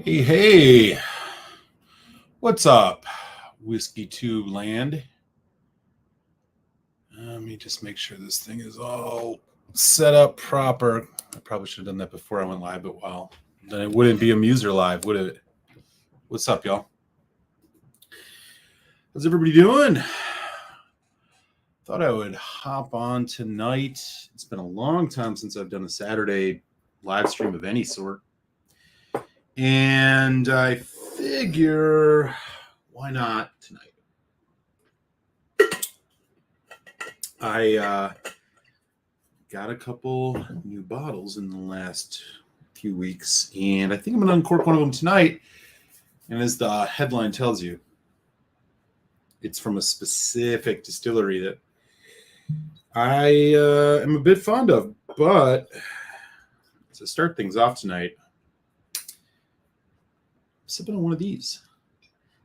Hey, hey, what's up, Whiskey Tube Land? Let me just make sure this thing is all set up proper. I probably should have done that before I went live, but well, then it wouldn't be a Muser Live, would it? What's up, y'all? How's everybody doing? Thought I would hop on tonight. It's been a long time since I've done a Saturday live stream of any sort. And I figure, why not tonight? I got a couple new bottles in the last few weeks, and I think I'm going to uncork one of them tonight. And as the headline tells you, it's from a specific distillery that I am a bit fond of. But to start things off tonight, I'm sipping on one of these.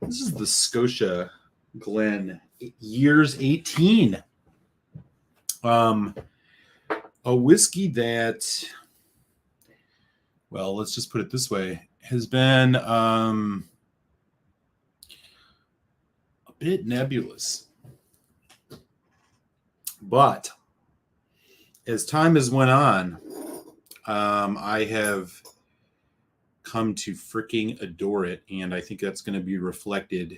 This is the Scotia Glen Years 18. A whiskey that, well, let's just put it this way, has been a bit nebulous. But as time has went on, I have come to freaking adore it, and I think that's going to be reflected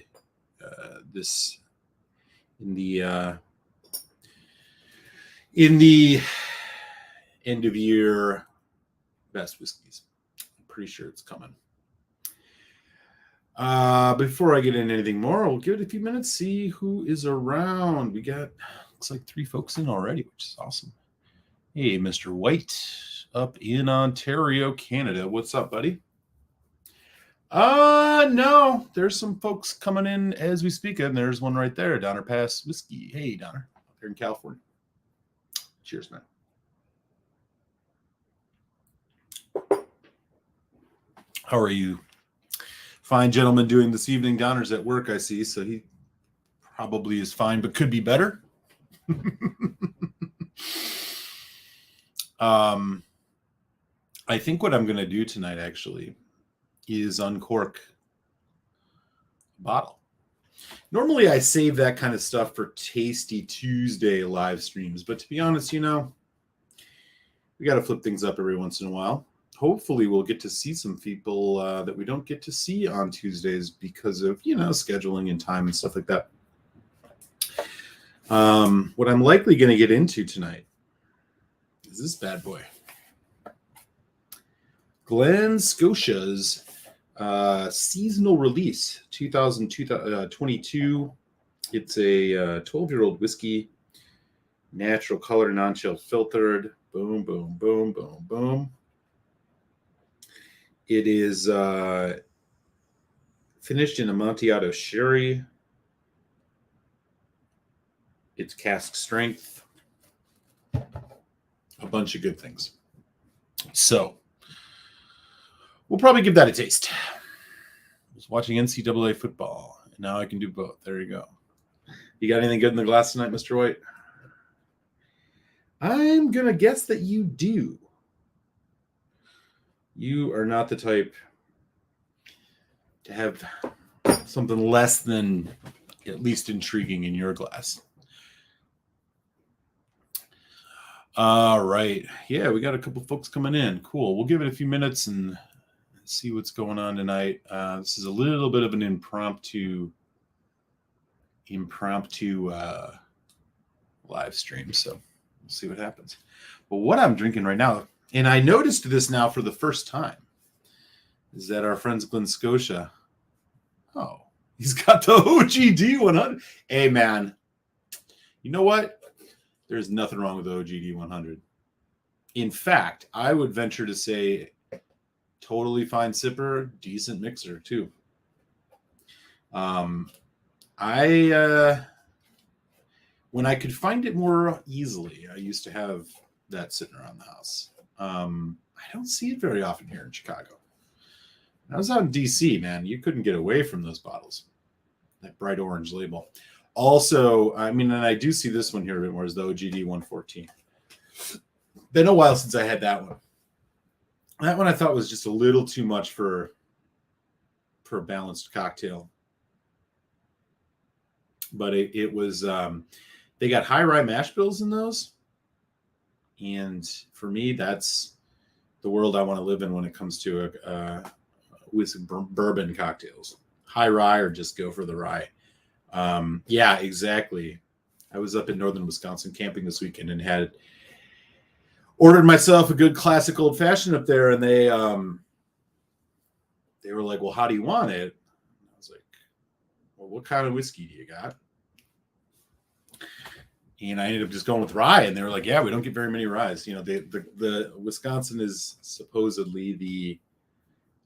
in the end of year best whiskeys. I'm pretty sure it's coming. Before I get into anything more, we'll give it a few minutes, see who is around. We got, looks like 3 folks in already, which is awesome. Hey, Mr. White up in Ontario, Canada. What's up, buddy? No, there's some folks coming in as we speak, and there's one right there, Donner Pass Whiskey. Hey, Donner, up here in California. Cheers, man. How are you, fine gentleman, doing this evening? Donner's at work, I see, so he probably is fine, but could be better. I think what I'm going to do tonight, actually, is uncork a bottle. Normally, I save that kind of stuff for Tasty Tuesday live streams, but to be honest, we got to flip things up every once in a while. Hopefully, we'll get to see some people that we don't get to see on Tuesdays because of, scheduling and time and stuff like that. What I'm likely going to get into tonight is this bad boy. Glen Scotia's seasonal release, 2022. It's a 12-year-old whiskey, natural color, non-chill filtered. Boom, boom, boom, boom, boom. It is finished in Amontillado sherry. It's cask strength. A bunch of good things. So, we'll probably give that a taste. I was watching NCAA football, and now I can do both. There you go. You got anything good in the glass tonight, Mr. White? I'm going to guess that you do. You are not the type to have something less than at least intriguing in your glass. All right. Yeah, we got a couple folks coming in. Cool. We'll give it a few minutes and see what's going on tonight. This is a little bit of an impromptu live stream, so we'll see what happens. But what I'm drinking right now, and I noticed this now for the first time, is that our friends Glen Scotia, he's got the OGD 100. Hey, man, you know what? There's nothing wrong with the OGD 100. In fact, I would venture to say totally fine sipper, decent mixer too. When I could find it more easily, I used to have that sitting around the house. I don't see it very often here in Chicago. When I was out in DC, man, you couldn't get away from those bottles. That bright orange label. Also, and I do see this one here a bit more, is the OGD 114. Been a while since I had that one. That one I thought was just a little too much for for a balanced cocktail. But it was, they got high rye mash bills in those. And for me, that's the world I want to live in when it comes to with bourbon cocktails. High rye or just go for the rye. Yeah, exactly. I was up in northern Wisconsin camping this weekend and had ordered myself a good classic old fashioned up there, and they were like, "Well, how do you want it?" I was like, "Well, what kind of whiskey do you got?" And I ended up just going with rye, and they were like, "Yeah, we don't get very many ryes." You know, the Wisconsin is supposedly the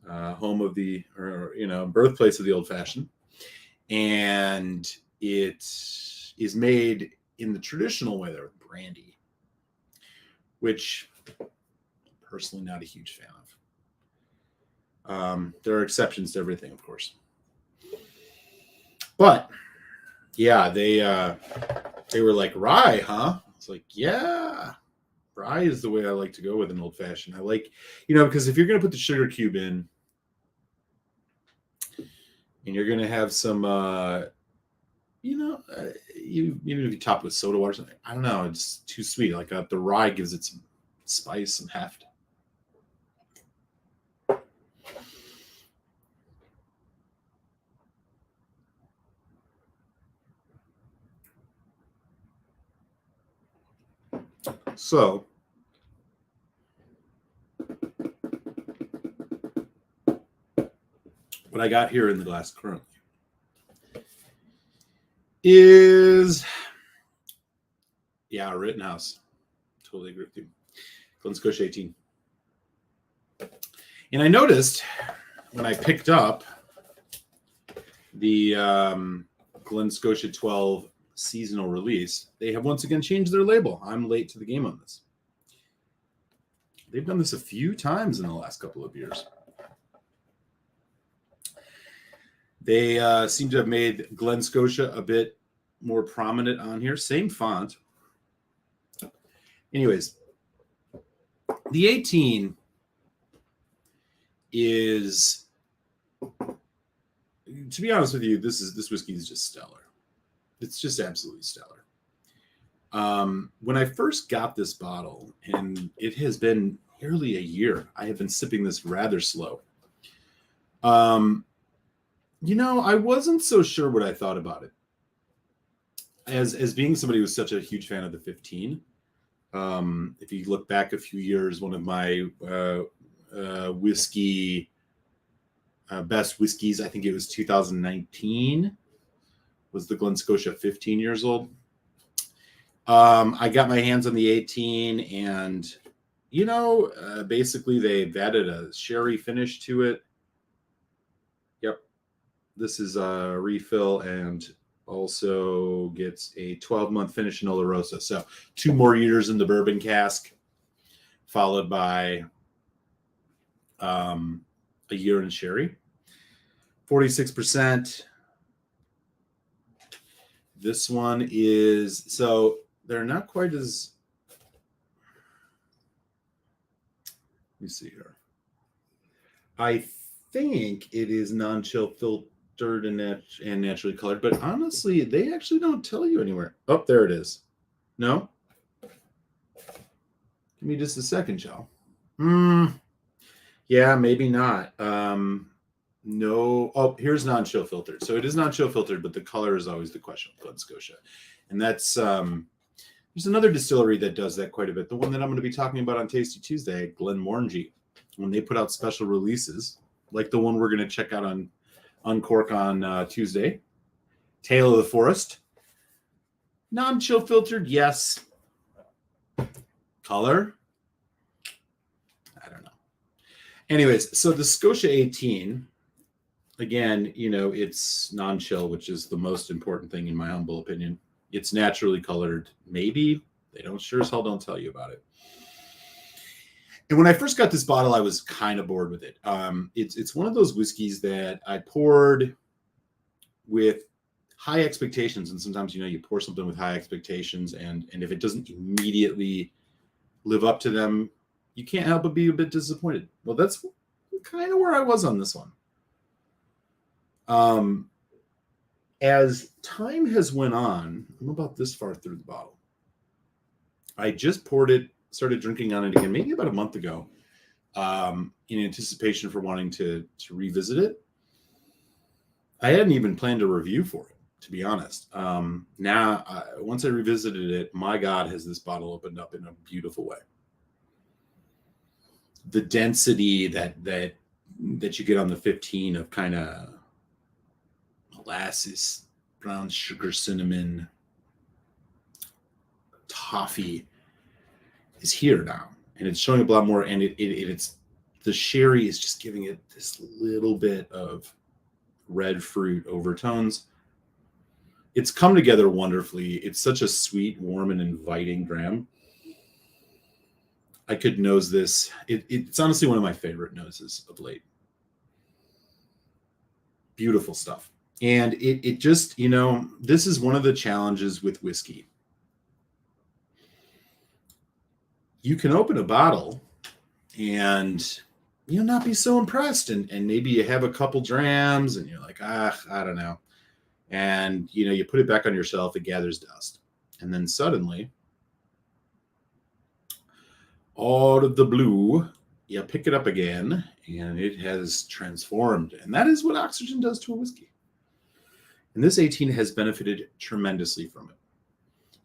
home of the, or birthplace of the old fashioned, and it is made in the traditional way there with brandy, which I'm personally not a huge fan of. There are exceptions to everything, of course, but yeah, they were like, rye, huh? It's like, yeah, rye is the way I like to go with an old fashioned. I like, because if you're going to put the sugar cube in and you're going to have some, even if you top it with soda water, something, I don't know, it's too sweet. Like the rye gives it some spice and heft. So, what I got here in the glass currently is, Rittenhouse. Totally agree with you. Glen Scotia 18. And I noticed when I picked up the Glen Scotia 12 seasonal release, they have once again changed their label. I'm late to the game on this. They've done this a few times in the last couple of years. They seem to have made Glen Scotia a bit more prominent on here. Same font. Anyways, the 18 is, to be honest with you, this whiskey is just stellar. It's just absolutely stellar. When I first got this bottle, and it has been nearly a year, I have been sipping this rather slow. I wasn't so sure what I thought about it. As being somebody who's such a huge fan of the 15, if you look back a few years, one of my whiskey best whiskeys, I think it was 2019, was the Glen Scotia 15 years old. I got my hands on the 18, and basically they've added a sherry finish to it. Yep, this is a refill and also gets a 12-month finish in Olorosa. So 2 more years in the bourbon cask, followed by a year in sherry. 46%. This one is, so they're not quite as, let me see here. I think it is non-chill filtered and naturally colored, but honestly, they actually don't tell you anywhere. Oh, there it is. No? Give me just a second, Joe. Yeah, maybe not. No. Oh, here's non-chill filtered. So it is non-chill filtered, but the color is always the question with Glen Scotia. And that's, there's another distillery that does that quite a bit. The one that I'm going to be talking about on Tasty Tuesday, Glenmorangie, when they put out special releases, like the one we're going to check out on Uncork on Tuesday, Tale of the Forest. Non-chill filtered, yes. Color? I don't know. Anyways, so the Scotia 18, again, it's non-chill, which is the most important thing in my humble opinion. It's naturally colored. Maybe they sure as hell don't tell you about it. And when I first got this bottle, I was kind of bored with it. It's one of those whiskeys that I poured with high expectations, and sometimes you pour something with high expectations, and if it doesn't immediately live up to them, you can't help but be a bit disappointed. Well, that's kind of where I was on this one. As time has went on, I'm about this far through the bottle. I just poured it, started drinking on it again, maybe about a month ago, in anticipation for wanting to revisit it. I hadn't even planned a review for it, to be honest. Now, once I revisited it, my God, has this bottle opened up in a beautiful way. The density that you get on the 15 of kind of molasses, brown sugar, cinnamon, toffee is here now, and it's showing up a lot more. And it's the sherry is just giving it this little bit of red fruit overtones. It's come together wonderfully. It's such a sweet, warm, and inviting dram. I could nose this. It's honestly one of my favorite noses of late. Beautiful stuff. And it just, this is one of the challenges with whiskey. You can open a bottle and not be so impressed. And maybe you have a couple drams and you're like, I don't know. And, you put it back on your shelf, it gathers dust. And then suddenly, out of the blue, you pick it up again and it has transformed. And that is what oxygen does to a whiskey. And this 18 has benefited tremendously from it.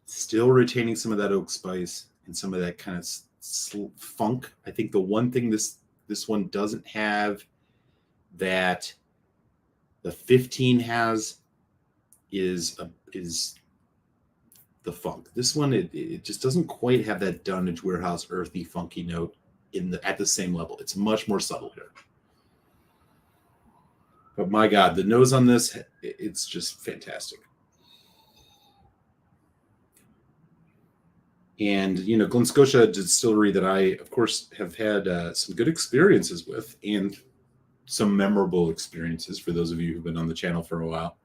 Still retaining some of that oak spice and some of that kind of funk. I think the one thing this one doesn't have that the 15 has is the funk. This one, it just doesn't quite have that Dunnage Warehouse earthy, funky note at the same level. It's much more subtle here. But my God, the nose on this, it's just fantastic. And, Glen Scotia distillery that I, of course, have had some good experiences with and some memorable experiences for those of you who've been on the channel for a while.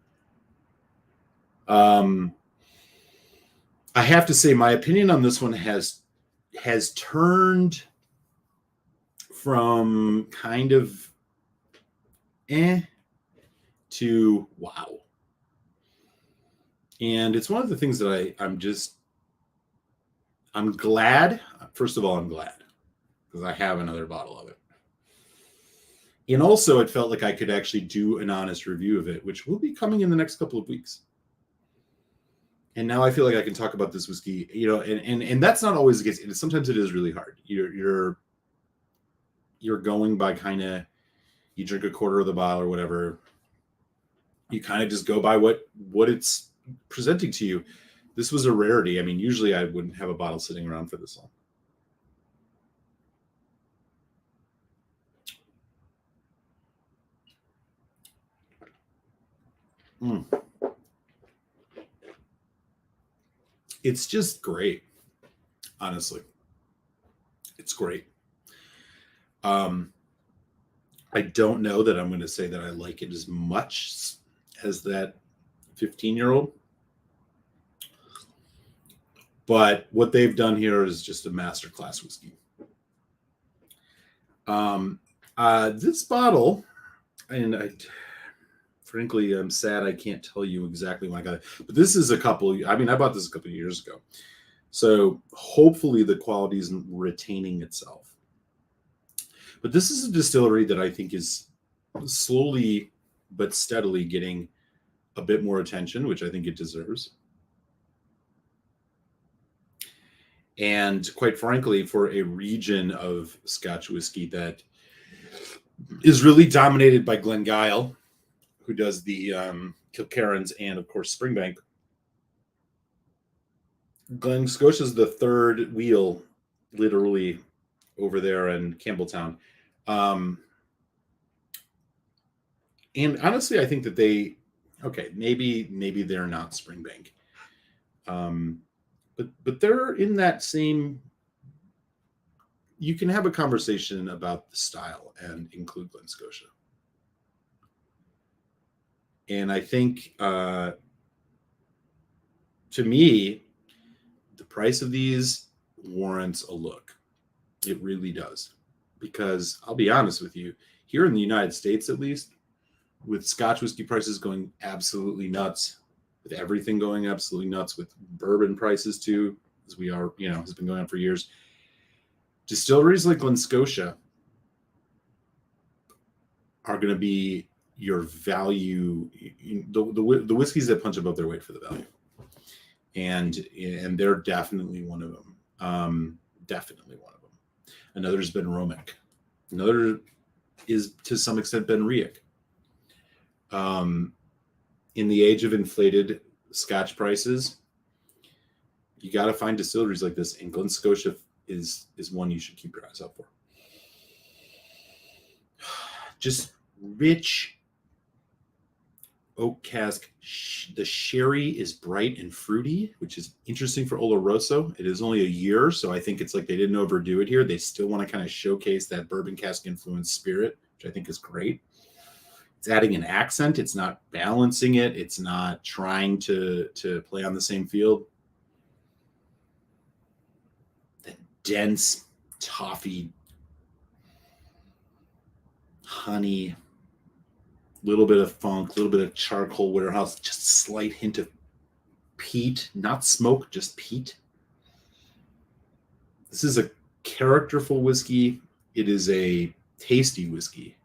I have to say my opinion on this one has turned from kind of to wow. And it's one of the things that I'm glad. First of all, I'm glad because I have another bottle of it. And also it felt like I could actually do an honest review of it, which will be coming in the next couple of weeks. And now I feel like I can talk about this whiskey, and that's not always the case. Sometimes it is really hard. You're going by kind of, you drink a quarter of the bottle or whatever. You kind of just go by what it's presenting to you. This was a rarity. I mean, usually I wouldn't have a bottle sitting around for this long. It's just great. Honestly, it's great. I don't know that I'm going to say that I like it as much as that 15-year-old. But what they've done here is just a masterclass whiskey. This bottle, and frankly, I'm sad I can't tell you exactly when I got it. But this is I bought this a couple of years ago. So hopefully the quality isn't retaining itself. But this is a distillery that I think is slowly but steadily getting a bit more attention, which I think it deserves. And quite frankly, for a region of Scotch whiskey that is really dominated by Glengyle, who does the Kilkerrans and, of course, Springbank. Glen Scotia is the third wheel, literally, over there in Campbelltown. And honestly, I think that maybe they're not Springbank. But they're in that same, you can have a conversation about the style and include Glen Scotia. And I think, to me, the price of these warrants a look. It really does. Because I'll be honest with you, here in the United States, at least, with Scotch whiskey prices going absolutely nuts, with everything going absolutely nuts, with bourbon prices too, as we are, has been going on for years. Distilleries like Glen Scotia are going to be your value, the whiskeys that punch above their weight for the value, and they're definitely one of them. Definitely one of them. Another's Benriach. Another is to some extent Benriach. In the age of inflated Scotch prices, you got to find distilleries like this, and Glen Scotia is one you should keep your eyes out for. Just rich oak cask. The sherry is bright and fruity, which is interesting for Oloroso. It is only a year, so I think it's like they didn't overdo it here. They still want to kind of showcase that bourbon cask influenced spirit, which I think is great. It's adding an accent. It's not balancing it. It's not trying to play on the same field. The dense toffee, honey, little bit of funk, little bit of charcoal warehouse, just a slight hint of peat, not smoke, just peat. This is a characterful whiskey. It is a tasty whiskey,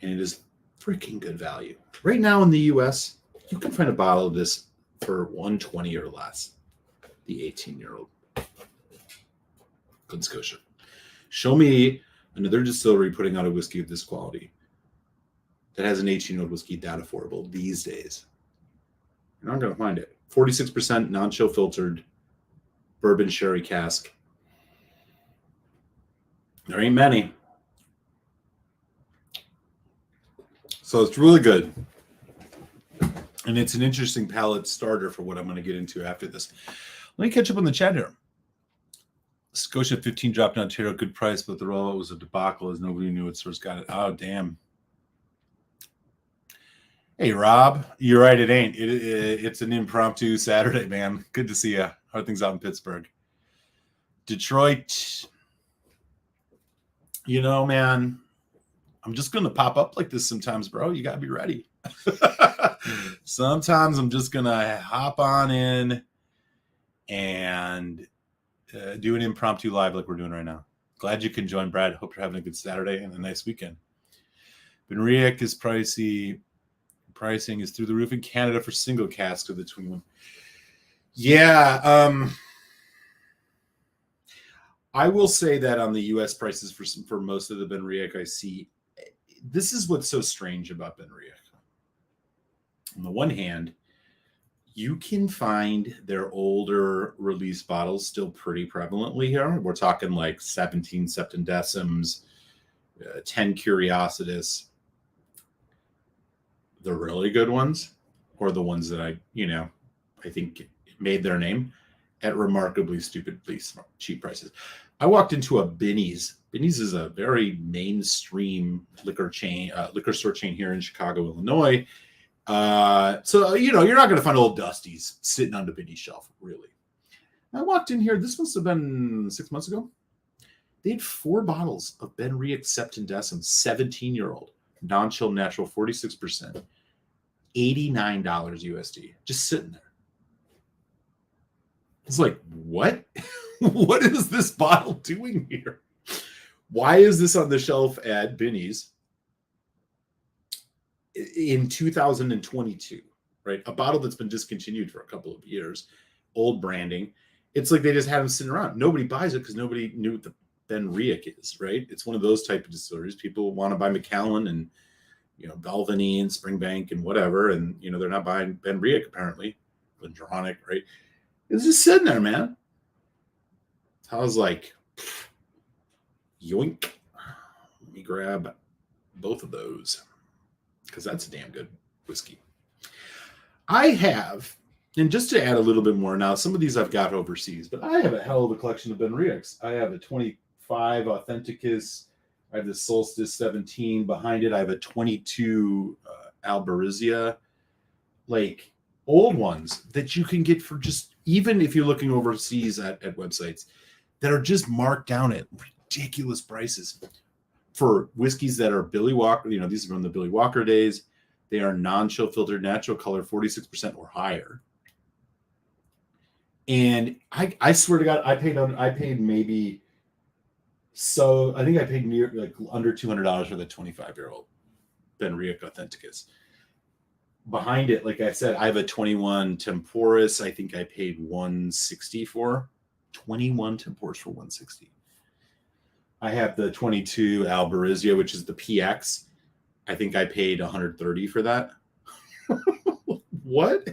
and it is freaking good value. Right now in the US, you can find a bottle of this for $120 or less. The 18-year-old Glen Scotia. Show me another distillery putting out a whiskey of this quality that has an 18-year-old whiskey that affordable these days. You're not going to find it. 46% non-chill filtered bourbon sherry cask. There ain't many. So it's really good. And it's an interesting palate starter for what I'm going to get into after this. Let me catch up on the chat here. Scotia 15 dropped in Ontario, good price, but the rollout was a debacle as nobody knew what source got it. Oh, damn. Hey, Rob, you're right. It ain't. It's an impromptu Saturday, man. Good to see you. How are things out in Pittsburgh? Detroit, man, I'm just going to pop up like this sometimes, bro. You got to be ready. Sometimes I'm just going to hop on in and do an impromptu live like we're doing right now. Glad you can join, Brad. Hope you're having a good Saturday and a nice weekend. Benriach is pricey. Pricing is through the roof in Canada for single cask of the 21. Yeah. I will say that on the U.S. prices for most of the Benriach I see, this is what's so strange about Benriach. On the one hand, you can find their older release bottles still pretty prevalently here. We're talking like 17 septendecims, 10 Curiositas. The really good ones, or the ones that I think made their name at remarkably stupidly cheap prices. I walked into a Binny's. Binny's is a very mainstream liquor store chain here in Chicago, Illinois. So you're not going to find old Dusties sitting on the Binny's shelf, really. I walked in here. This must have been 6 months ago. They had 4 bottles of Benriach Septendecim, 17-year-old, non-chill natural, 46%, $89 USD, just sitting there. It's like, what? What is this bottle doing here? Why is this on the shelf at Binny's in 2022, right? A bottle that's been discontinued for a couple of years, old branding. It's like they just had them sitting around. Nobody buys it because nobody knew what the Benriach is, right? It's one of those type of distilleries. People want to buy Macallan and, Balvenie and Springbank and whatever, and, they're not buying Benriach apparently. Benriach, right? It's just sitting there, man. I was like, yoink. Let me grab both of those because that's a damn good whiskey. I have, and just to add a little bit more now, some of these I've got overseas, but I have a hell of a collection of Benriachs. I have a 25 Authenticus. I have the Solstice 17 behind it. I have a 22 Albarizia, like old ones that you can get for just, even if you're looking overseas at websites that are just marked down at ridiculous prices for whiskeys that are Billy Walker. These are from the Billy Walker days. They are non-chill filtered, natural color, 46% or higher. And I swear to God, I paid maybe, so I think I paid near like under $200 for the 25-year-old Benriach Authenticus. Behind it, like I said, I have a 21 Temporis. I think I paid $160 for 21 Temporis for $160. I have the 22 Albarizio, which is the PX. I think I paid $130 for that. What?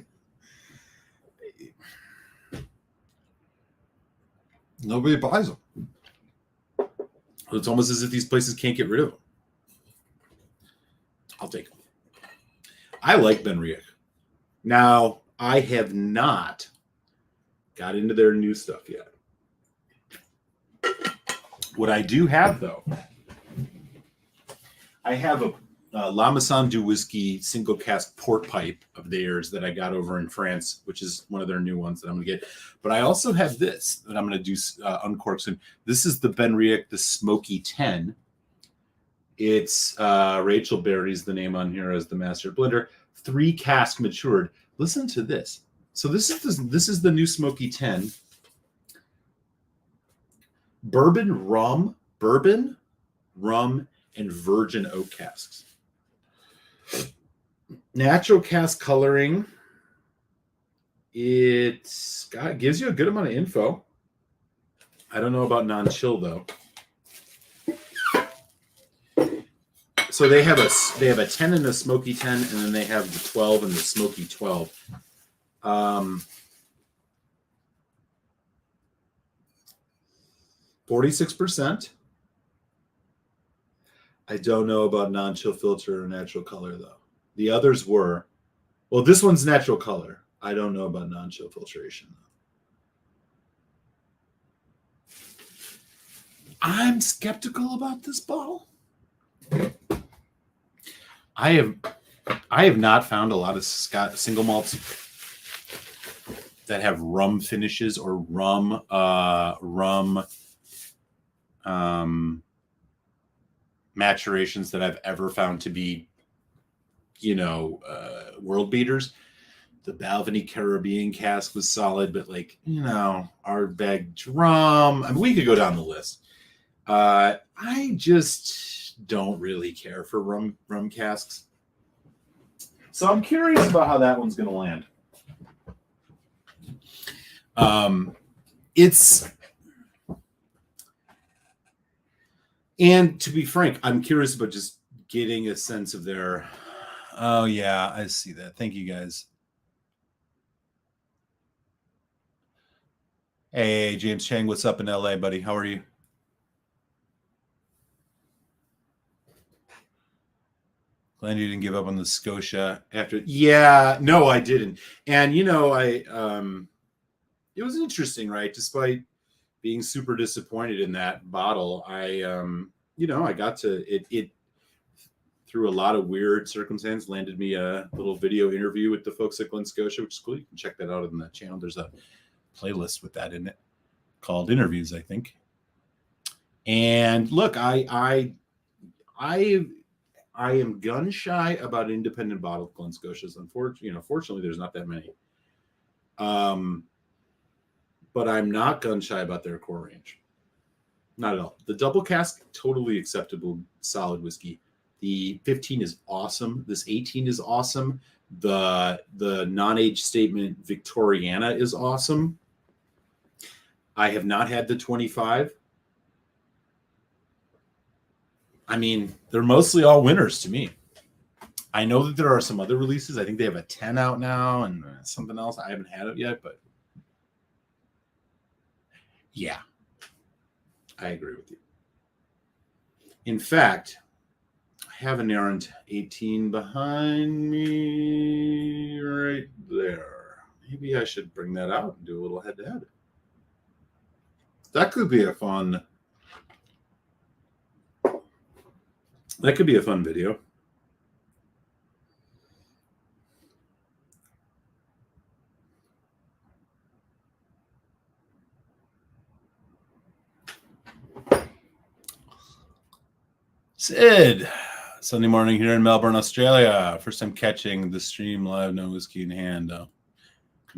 Nobody buys them. It's almost as if these places can't get rid of them. I'll take them. I like Benriach. Now, I have not got into their new stuff yet. What I do have, though, I have a La Maison du Whiskey single cask port pipe of theirs that I got over in France, which is one of their new ones that I'm going to get. But I also have this that I'm going to do uncork soon. This is the Benriach, the Smoky 10. It's Rachel Berry's the name on here as the master blender. 3 cask matured. Listen to this. So this is the new Smoky 10. Bourbon, rum, and virgin oak casks. Natural cask coloring. It gives you a good amount of info. I don't know about non-chill though. So they have a 10 and a Smoky 10, and then they have the 12 and the Smoky 12. 46%. I don't know about non-chill filter or natural color though. The others were. Well, this one's natural color. I don't know about non-chill filtration though. I'm skeptical about this bottle. I have not found a lot of single malts that have rum finishes or rum maturations that I've ever found to be, world beaters. The Balvenie Caribbean cask was solid, but Ardbeg Drum. I mean, we could go down the list. I just don't really care for rum casks. So I'm curious about how that one's going to land. And to be frank, I'm curious about just getting a sense of their. Oh yeah, I see that. Thank you guys. Hey, James Chang, what's up in LA, buddy? How are you? Glenn, you didn't give up on the Scotia after. Yeah, no, I didn't. And it was interesting, right? Despite being super disappointed in that bottle, I got to it through a lot of weird circumstance, landed me a little video interview with the folks at Glen Scotia, which is cool. You can check that out on the channel. There's a playlist with that in it called Interviews, I think. And look, I am gun shy about independent bottle Glen Scotias. Fortunately, there's not that many. But I'm not gun shy about their core range. Not at all. The double cask, totally acceptable, solid whiskey. The 15 is awesome. This 18 is awesome. The non-age statement Victoriana is awesome. I have not had the 25. I mean, they're mostly all winners to me. I know that there are some other releases. I think they have a 10 out now and something else. I haven't had it yet, but yeah, I agree with you. In fact, I have an errant 18 behind me right there. Maybe I should bring that out and do a little head-to-head. That could be a fun video. Sid Sunday morning here in Melbourne, Australia. First time catching the stream live, no whiskey in hand. Good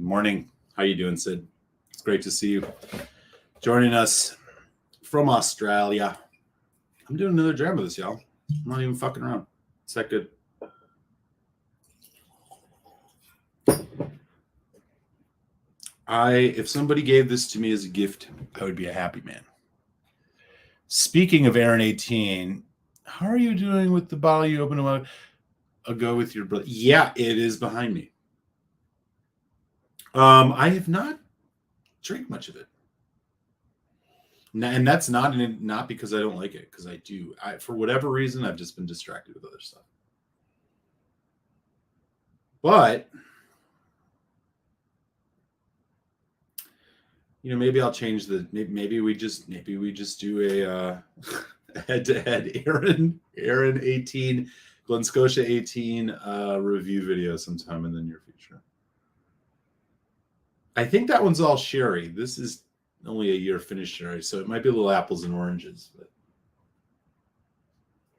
morning. How you doing, Sid? It's great to see you joining us from Australia. I'm doing another dram with this, y'all. I'm not even fucking around. It's that good. If somebody gave this to me as a gift, I would be a happy man. Speaking of Aaron 18, how are you doing with the bottle you opened a while ago with your brother? Yeah, it is behind me. I have not drank much of it. And that's not because I don't like it, because I do. For whatever reason, I've just been distracted with other stuff. But maybe I'll change maybe we just do a head-to-head Aaron 18, Glen Scotia 18 review video sometime in the near future. I think that one's all sherry. This is only a year finished sherry, so it might be a little apples and oranges, but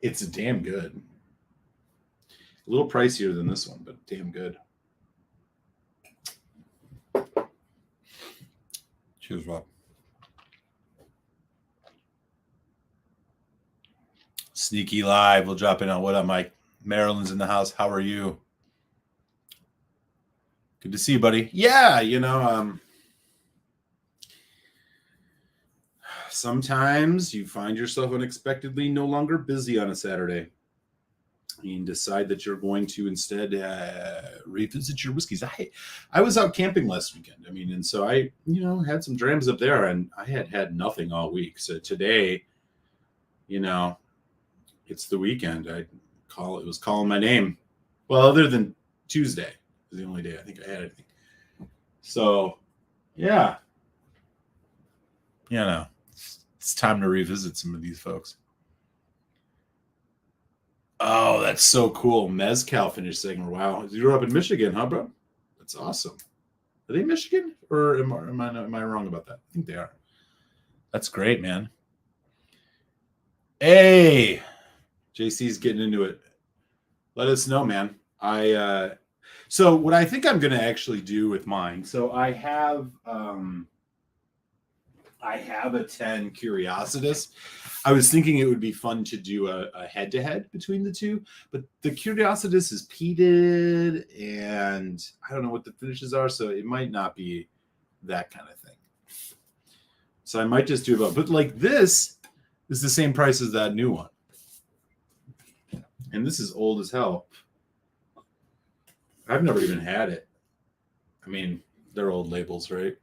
it's damn good. A little pricier than this one, but damn good. Cheers, Rob. Sneaky live. We'll drop in on what up, Mike. Marilyn's in the house. How are you? Good to see you, buddy. Yeah, sometimes you find yourself unexpectedly no longer busy on a Saturday. And decide that you're going to instead revisit your whiskeys. I was out camping last weekend. And so I, had some drams up there, and I had nothing all week. So today, it's the weekend. It was calling my name. Well, other than Tuesday was the only day I think I had anything. So, yeah. It's time to revisit some of these folks. Oh, that's so cool. Mezcal finished segment. Wow. You grew up in Michigan, huh, bro? That's awesome. Are they Michigan? Or am I wrong about that? I think they are. That's great, man. Hey, JC's getting into it. Let us know, man. So what I think I'm going to actually do with mine. So I have a 10 Curiositas. I was thinking it would be fun to do a head-to-head between the two, but the Curiositas is peated, and I don't know what the finishes are, so it might not be that kind of thing. So I might just do about, but like this is the same price as that new one. And this is old as hell. I've never even had it. They're old labels, right?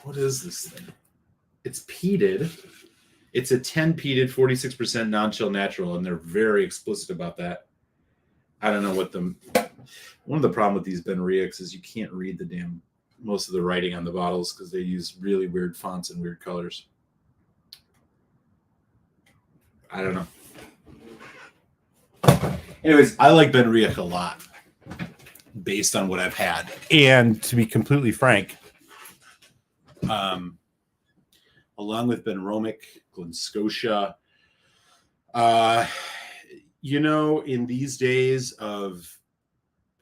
What is this thing? It's peated. It's a 10 peated, 46% non-chill natural, and they're very explicit about that. I don't know one of the problem with these Benriachs is you can't read most of the writing on the bottles because they use really weird fonts and weird colors. I don't know. Anyways, I like Benriach a lot based on what I've had. And to be completely frank, along with Benriach, Glen Scotia, in these days of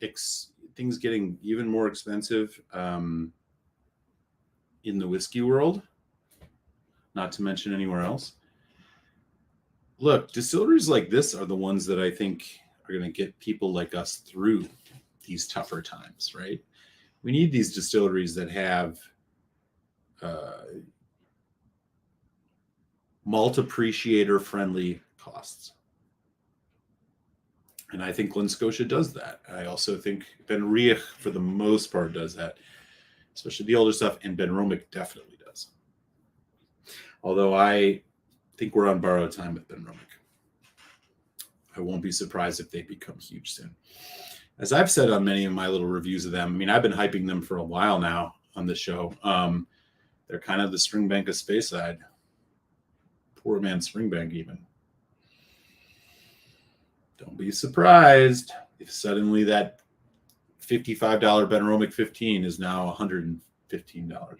things getting even more expensive in the whiskey world, not to mention anywhere else, look, distilleries like this are the ones that I think are going to get people like us through these tougher times, right? We need these distilleries that have malt appreciator friendly costs. And I think Glen Scotia does that. I also think Benriach, for the most part, does that, especially the older stuff, and Benriach definitely does. Although I think we're on borrowed time with Benriach. I won't be surprised if they become huge soon. As I've said on many of my little reviews of them, I've been hyping them for a while now on the show. They're kind of the Springbank of Speyside. Poor man Springbank even. Don't be surprised if suddenly that $55 Benriach 15 is now $115, right?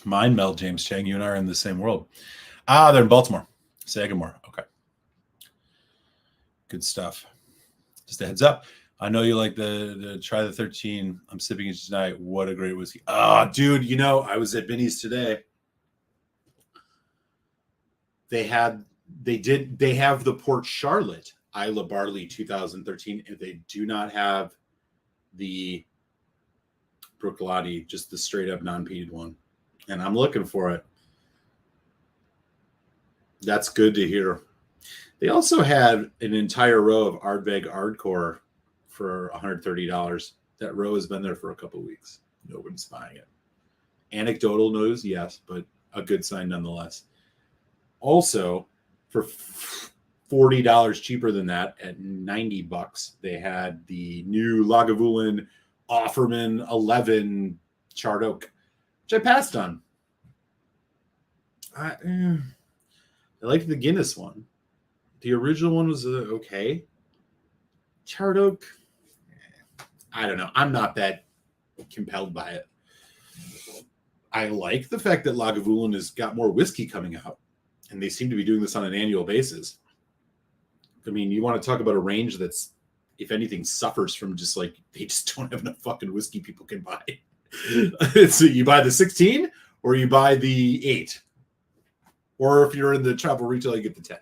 Mind meld, James Chang. You and I are in the same world. They're in Baltimore. Sagamore. Okay. Good stuff. Just a heads up. I know you like the try the 13. I'm sipping it tonight. What a great whiskey. Dude, I was at Binny's today. They have the Port Charlotte Isla Barley 2013. And they do not have the Bruichladdich, just the straight up non-peated one. And I'm looking for it. That's good to hear. They also had an entire row of Ardbeg Ardcore for $130. That row has been there for a couple of weeks. No one's buying it. Anecdotal news, yes, but a good sign nonetheless. Also, for $40 cheaper than that, at $90, they had the new Lagavulin Offerman 11 charred oak, which I passed on. I liked the Guinness one. The original one was okay. Charred oak, I don't know. I'm not that compelled by it. I like the fact that Lagavulin has got more whiskey coming out, and they seem to be doing this on an annual basis. I mean, you want to talk about a range that's, if anything, suffers from just like they just don't have enough fucking whiskey people can buy. So you buy the 16 or you buy the 8. Or if you're in the travel retail, you get the 10.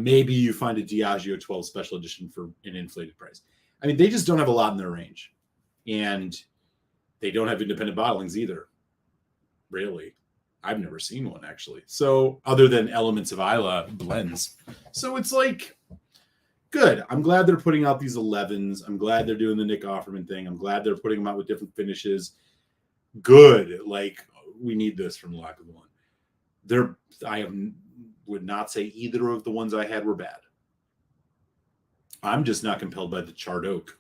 Maybe you find a Diageo 12 special edition for an inflated price. I mean, they just don't have a lot in their range. And they don't have independent bottlings either. Really. I've never seen one, actually. So, other than Elements of Isla blends. So, it's like, good. I'm glad they're putting out these 11s. I'm glad they're doing the Nick Offerman thing. I'm glad they're putting them out with different finishes. Good. Like, we need this from Lagavulin. Would not say either of the ones I had were bad. I'm just not compelled by the charred oak.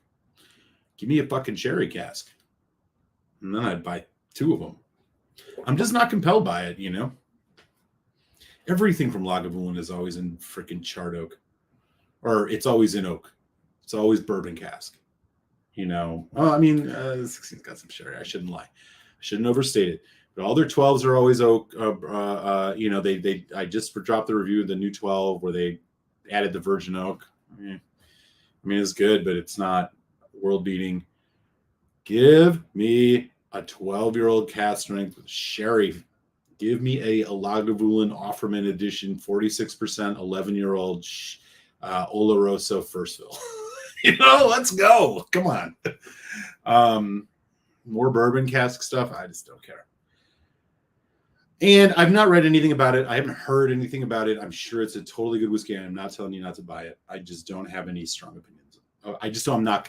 Give me a fucking sherry cask. And then I'd buy 2 of them. I'm just not compelled by it, Everything from Lagavulin is always in freaking charred oak. Or it's always in oak. It's always bourbon cask. The 16's got some sherry. I shouldn't lie. I shouldn't overstate it. But all their 12s are always oak. I just dropped the review of the new 12 where they added the virgin oak. It's good, but it's not world beating. Give me a 12-year-old cask strength with sherry. Give me a Lagavulin Offerman edition, 46%, 11-year-old Oloroso first fill. Let's go. Come on. More bourbon cask stuff. I just don't care. And I've not read anything about it. I haven't heard anything about it. I'm sure it's a totally good whiskey, and I'm not telling you not to buy it. I just don't have any strong opinions.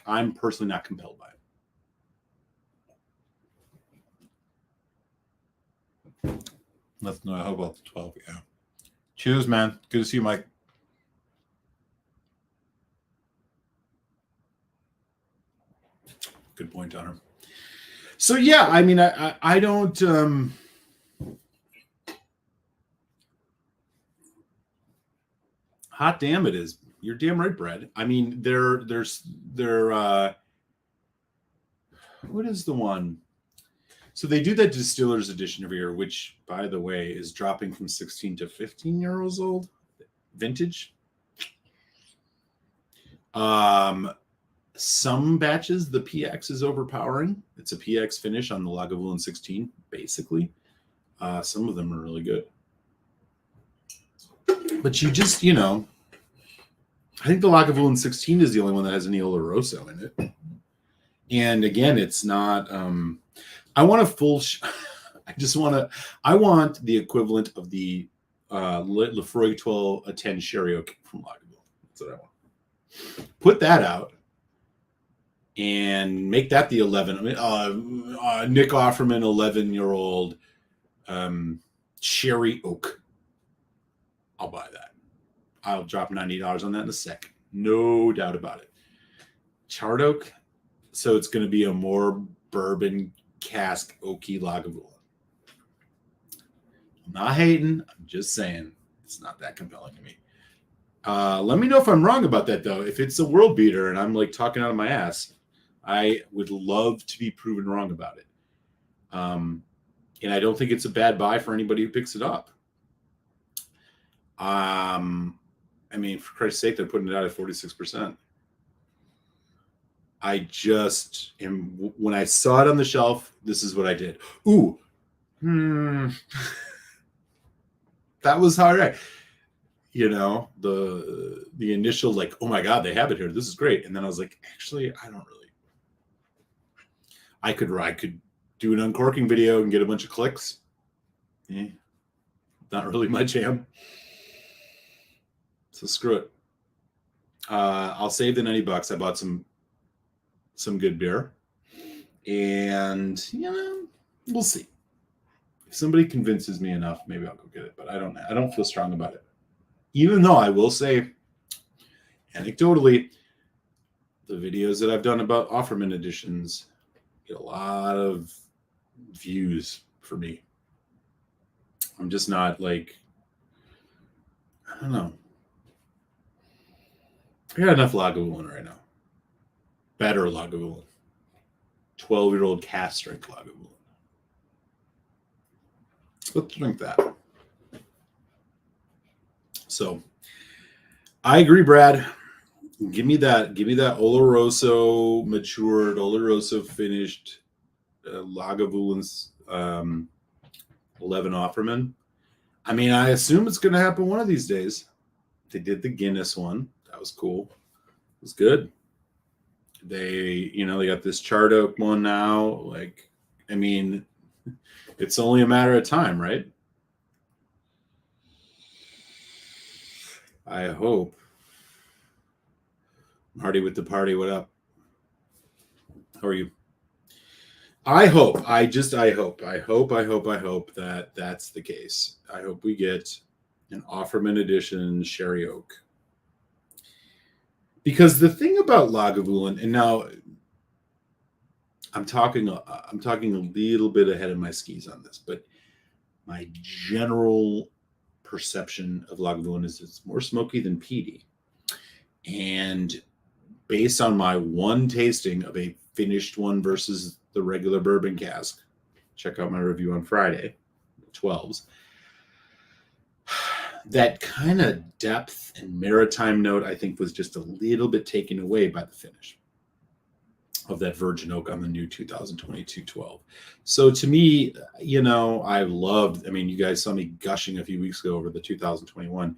I'm personally not compelled by it. Let's know. How about the 12? Yeah. Cheers, man. Good to see you, Mike. Good point, Donner. So, yeah, I don't... Hot damn it is. You're damn right, Brad. What is the one? So they do that distiller's edition every year, which, by the way, is dropping from 16 to 15 years old. Vintage. Some batches, the PX is overpowering. It's a PX finish on the Lagavulin 16, basically. Some of them are really good. But you just, I think the Lagavulin 16 is the only one that has an Oloroso in it. And again, it's not, I want a full, I want the equivalent of the Lefroy 12 a 10 sherry oak from Lagavulin. That's what I want. Put that out and make that the 11. Nick Offerman, 11-year-old sherry oak. I'll buy that. I'll drop $90 on that in a second. No doubt about it. Charred oak. So it's going to be a more bourbon cask oaky Lagavulin. I'm not hating. I'm just saying it's not that compelling to me. Let me know if I'm wrong about that, though. If it's a world beater and I'm like talking out of my ass, I would love to be proven wrong about it. And I don't think it's a bad buy for anybody who picks it up. I mean, for Christ's sake, they're putting it out at 46%. I just am, when I saw it on the shelf, this is what I did. Ooh, that was all right. You know, the initial like, oh my God, they have it here. This is great. And then I was like, actually, I don't really. I could do an uncorking video and get a bunch of clicks. Not really my jam. So screw it. I'll save the $90. I bought some good beer, and we'll see. If somebody convinces me enough, maybe I'll go get it. But I don't feel strong about it. Even though I will say, anecdotally, the videos that I've done about Offerman editions get a lot of views for me. I'm just not like, I don't know. I got enough Lagavulin right now. Better Lagavulin. 12-year-old cask strength Lagavulin. Let's drink that. So, I agree, Brad. Give me that Oloroso matured, Oloroso finished Lagavulin's 11 Offerman. I mean, I assume it's going to happen one of these days. They did the Guinness one. That was cool. It was good. They got this charred oak one now. Like, I mean, it's only a matter of time, right? I hope. Marty with the party, what up? How are you? I hope that that's the case. I hope we get an Offerman edition sherry oak. Because the thing about Lagavulin, and now I'm talking a little bit ahead of my skis on this, but my general perception of Lagavulin is it's more smoky than peaty. And based on my one tasting of a finished one versus the regular bourbon cask, check out my review on Friday, 12s. That kind of depth and maritime note, I think, was just a little bit taken away by the finish of that virgin oak on the new 2022 12. So to me, I loved, I mean, you guys saw me gushing a few weeks ago over the 2021.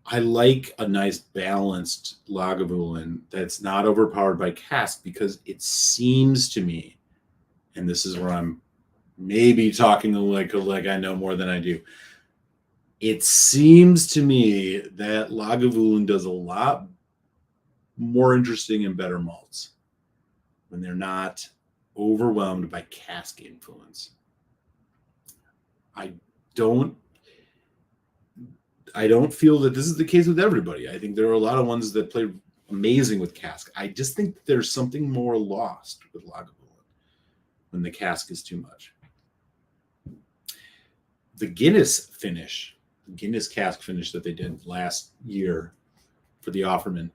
I like a nice balanced Lagavulin that's not overpowered by cask, because it seems to me, and this is where I'm maybe talking like I know more than I do. It seems to me that Lagavulin does a lot more interesting and better malts when they're not overwhelmed by cask influence. I don't feel that this is the case with everybody. I think there are a lot of ones that play amazing with cask. I just think there's something more lost with Lagavulin when the cask is too much. The Guinness cask finish that they did last year for the Offerman,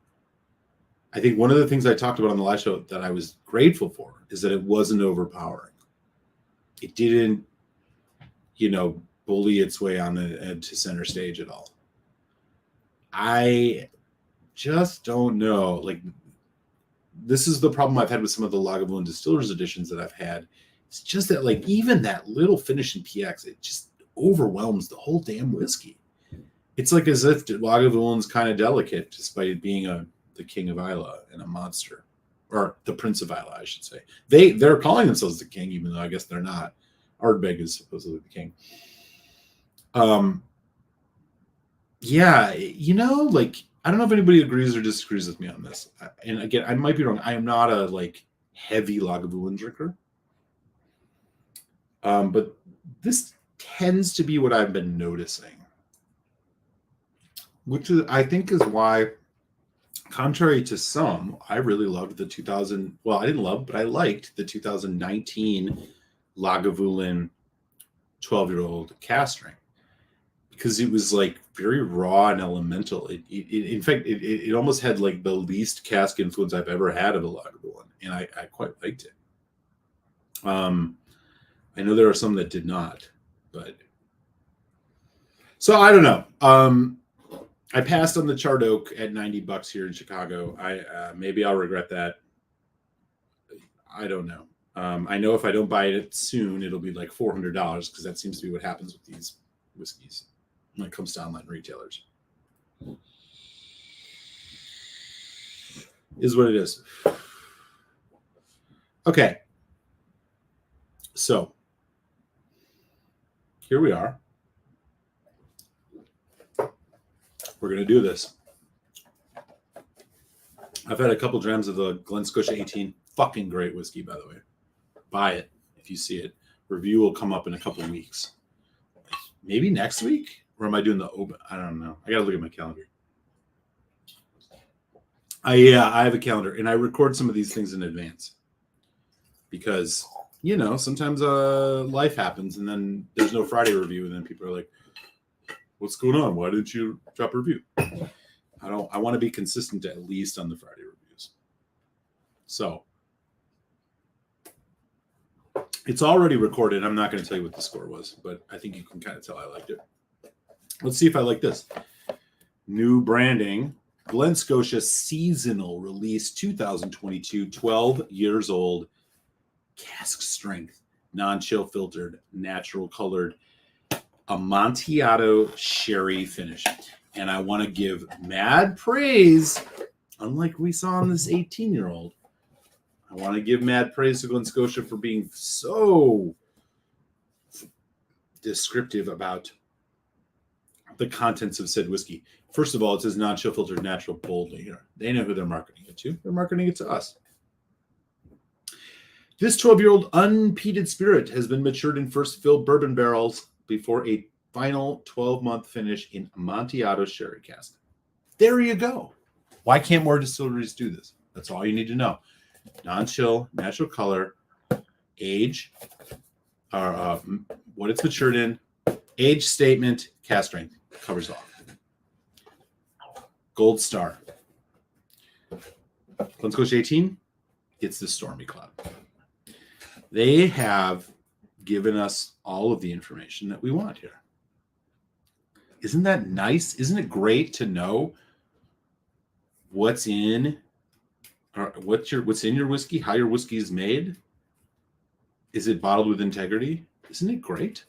I think one of the things I talked about on the live show that I was grateful for is that it wasn't overpowering. It didn't, bully its way on to center stage at all. I just don't know. Like, this is the problem I've had with some of the Lagavulin Distillers editions that I've had. It's just that, like, even that little finish in PX, it just overwhelms the whole damn whiskey. It's like as if Lagavulin's kind of delicate, despite being the king of Islay and a monster, or the prince of Islay, I should say. They're calling themselves the king, even though I guess they're not. Ardbeg is supposedly the king. Yeah, like, I don't know if anybody agrees or disagrees with me on this. And again, I might be wrong. I am not a heavy Lagavulin drinker. But this tends to be what I've been noticing, which I think is why, contrary to some, I really loved the 2000. Well, I didn't love, but I liked the 2019 Lagavulin 12-year-old cask strength, because it was like very raw and elemental. In fact, it almost had like the least cask influence I've ever had of a Lagavulin, and I quite liked it. I know there are some that did not, but so I don't know. I passed on the charred oak at $90 here in Chicago. Maybe I'll regret that. I don't know. I know if I don't buy it soon, it'll be like $400 because that seems to be what happens with these whiskeys when it comes to online retailers. Is what it is. Okay. So here we are. We're going to do this. I've had a couple drams of the Glen Scotia 18. Fucking great whiskey, by the way. Buy it if you see it. Review will come up in a couple of weeks. Maybe next week? Or am I doing the open? I don't know. I got to look at my calendar. I have a calendar, and I record some of these things in advance. Because, sometimes life happens, and then there's no Friday review, and then people are like, what's going on? Why didn't you drop a review? I want to be consistent at least on the Friday reviews. So it's already recorded. I'm not going to tell you what the score was, but I think you can kind of tell I liked it. Let's see if I like this. New branding, Glen Scotia seasonal release 2022, 12 years old, cask strength, non-chill filtered, natural colored, Amontillado sherry finish. And I want to give mad praise, unlike we saw on this 18-year-old. I want to give mad praise to Glen Scotia for being so descriptive about the contents of said whiskey. First of all, it says non-chill filtered natural boldly here. They know who they're marketing it to. They're marketing it to us. This 12-year-old unpeated spirit has been matured in first fill bourbon barrels before a final 12-month finish in Amontillado sherry cask. There you go. Why can't more distilleries do this? That's all you need to know. Non-chill, natural color, age, what it's matured in, age statement, cask strength. Covers all. Gold star. Glen Scotia 18 gets the Stormy Cloud. They have given us all of the information that we want here. Isn't that nice? Isn't it great to know what's in your whiskey, how your whiskey is made? Is it bottled with integrity? Isn't it great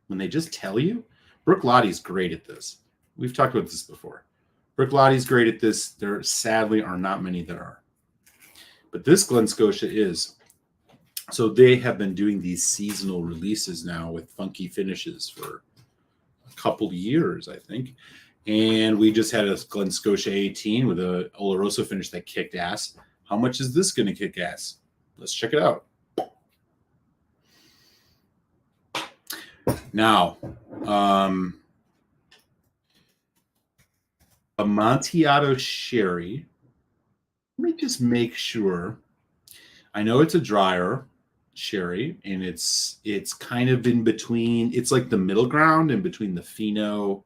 when they just tell you? Brooke Lottie's great at this. We've talked about this before. Brooke Lottie's great at this. There sadly are not many that are. But this Glen Scotia is. So they have been doing these seasonal releases now with funky finishes for a couple of years, I think. And we just had a Glen Scotia 18 with a Oloroso finish that kicked ass. How much is this going to kick ass? Let's check it out. Now, Amontillado sherry. Let me just make sure. I know it's a drier sherry, and it's kind of in between. It's like the middle ground in between the Fino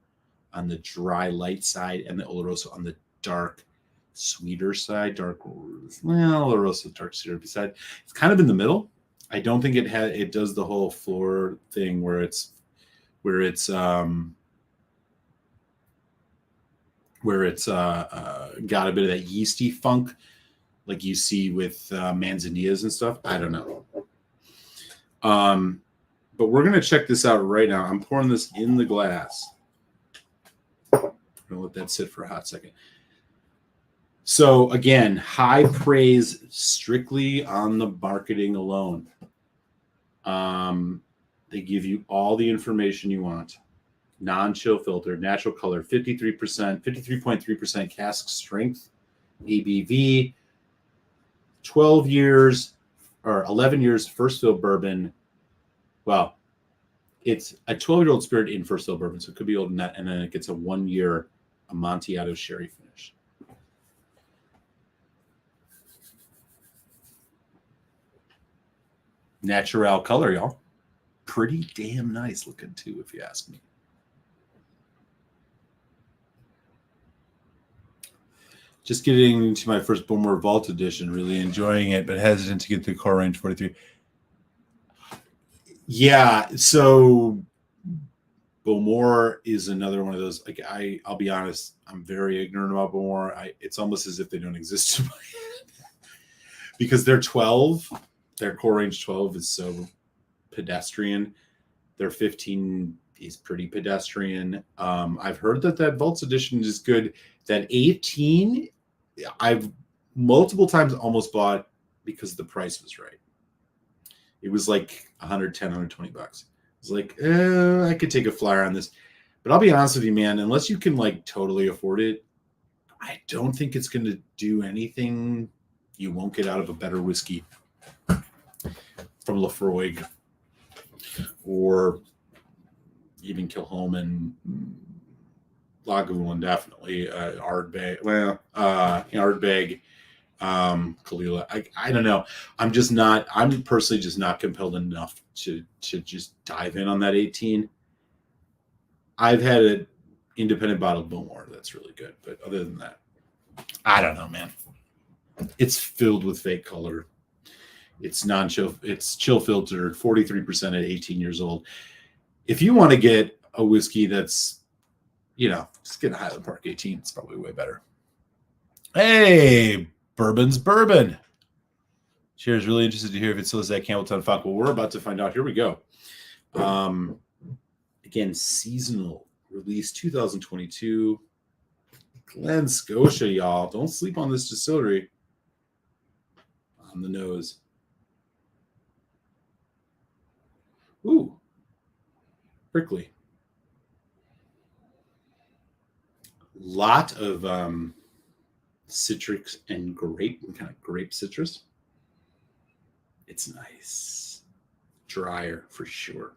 on the dry light side and the Oloroso on the dark sweeter side. Oloroso dark syrupy side. It's kind of in the middle. I don't think it does the whole floor thing where it's got a bit of that yeasty funk like you see with manzanillas and stuff. I don't know. But we're going to check this out right now. I'm pouring this in the glass. I'm going to let that sit for a hot second. So again, high praise strictly on the marketing alone. They give you all the information you want. Non-chill filter, natural color, 53.3% cask strength, ABV, 12 years or 11 years first fill bourbon. Well, it's a 12-year-old spirit in first fill bourbon, so it could be older than that, and then it gets a 1-year Amontillado sherry finish. Natural color, y'all. Pretty damn nice looking too, if you ask me. Just getting into my first Bowmore Vault edition, really enjoying it, but hesitant to get the core range 43. Yeah, so Bowmore is another one of those. Like I'll be honest, I'm very ignorant about Bowmore. It's almost as if they don't exist in my head. Because they're 12, their core range 12 is so pedestrian. Their 15 is pretty pedestrian. I've heard that Vaults edition is good. That 18, I've multiple times almost bought because the price was right. It was like 110, 120 bucks. It's like, I could take a flyer on this. But I'll be honest with you, man, unless you can like totally afford it, I don't think it's going to do anything you won't get out of a better whiskey from Laphroaig or even Kilchoman, Lagavulin, definitely, Ardbeg, Ardbeg, Kalila. I don't know. I'm personally just not compelled enough to just dive in on that 18. I've had an independent bottled Bowmore that's really good, but other than that, I don't know, man. It's filled with fake color. It's non-chill. It's chill filtered, 43% at 18 years old. If you want to get a whiskey that's, just get a Highland Park 18. It's probably way better. Hey, bourbon's bourbon. Cheers. Really interested to hear if it still is that Campbelltown Funk. Well, we're about to find out. Here we go. Again, seasonal release 2022. Glen Scotia, y'all. Don't sleep on this distillery. On the nose. Ooh. Prickly. Lot of citrus and kind of grape citrus. It's nice. Drier for sure.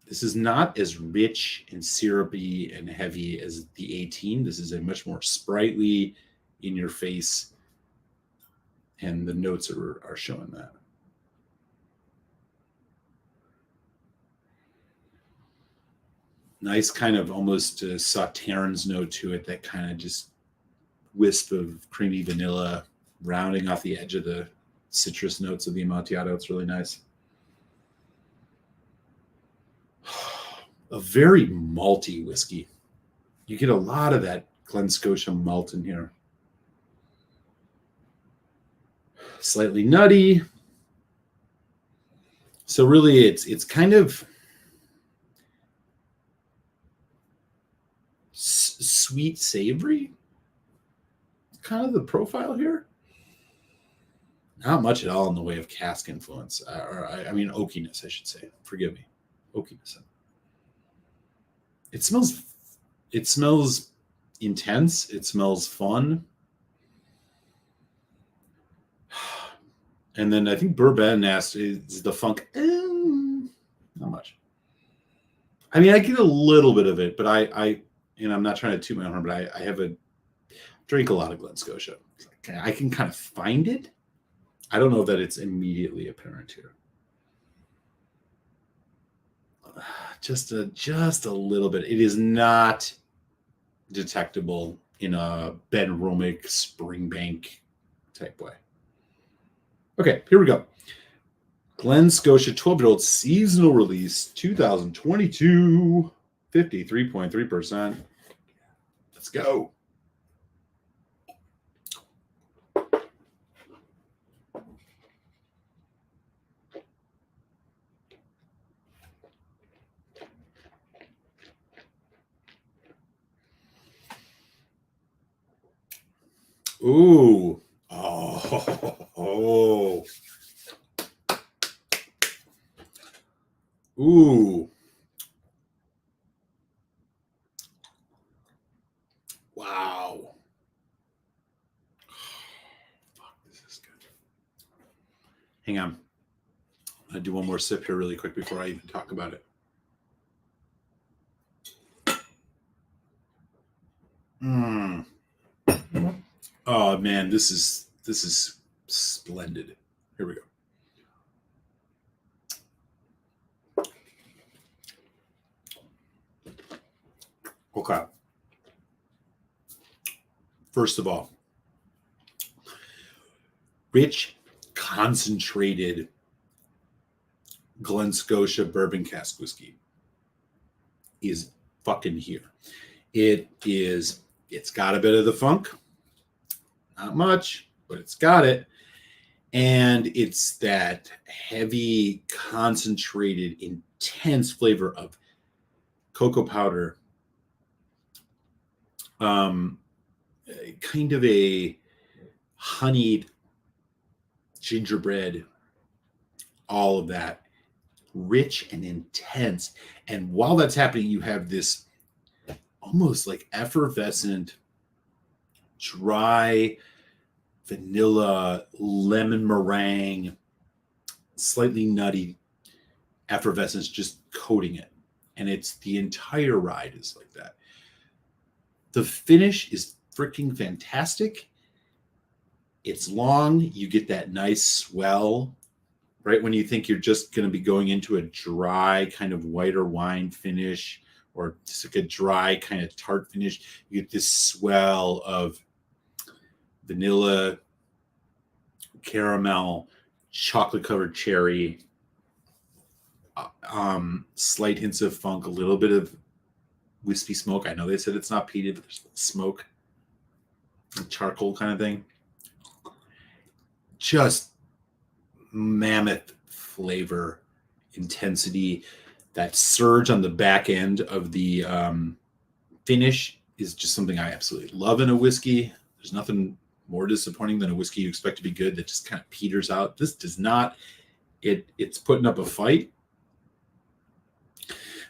This is not as rich and syrupy and heavy as the 18. This is a much more sprightly, in your face, and the notes are showing that. Nice kind of almost Sauternes note to it, that kind of just wisp of creamy vanilla rounding off the edge of the citrus notes of the Amontillado. It's really nice. A very malty whiskey. You get a lot of that Glen Scotia malt in here. Slightly nutty. So really it's kind of sweet savory. Kind of the profile here. Not much at all in the way of cask influence. Oakiness, I should say. Forgive me. Oakiness. It smells intense. It smells fun. And then I think Bourbon asked, is the funk? Not much. I mean, I get a little bit of it, but I'm not trying to toot my own horn, but I have drink a lot of Glen Scotia. I can kind of find it. I don't know that it's immediately apparent here. Just a little bit. It is not detectable in a Benriach Springbank type way. Okay, here we go. Glen Scotia 12-year-old seasonal release 2022, 53.3%. Let's go. Ooh. Oh. Ooh. Wow. Fuck, this is good. Hang on. I'm going to do one more sip here really quick before I even talk about it. Oh man, this is splendid. Here we go. Okay. First of all, rich, concentrated Glen Scotia bourbon cask whiskey is fucking here. It's got a bit of the funk, not much, but it's got it. And it's that heavy, concentrated, intense flavor of cocoa powder, kind of a honeyed gingerbread, all of that, rich and intense. And while that's happening, you have this almost like effervescent, dry vanilla, lemon meringue, slightly nutty effervescence just coating it. And it's the entire ride is like that. The finish is freaking fantastic. It's long. You get that nice swell right when you think you're just going to be going into a dry kind of whiter wine finish or just like a dry kind of tart finish. You get this swell of vanilla, caramel, chocolate-covered cherry, slight hints of funk, a little bit of wispy smoke. I know they said it's not peated, but there's smoke, charcoal kind of thing. Just mammoth flavor, intensity. That surge on the back end of the finish is just something I absolutely love in a whiskey. There's nothing more disappointing than a whiskey you expect to be good that just kind of peters out. This does not. It's putting up a fight.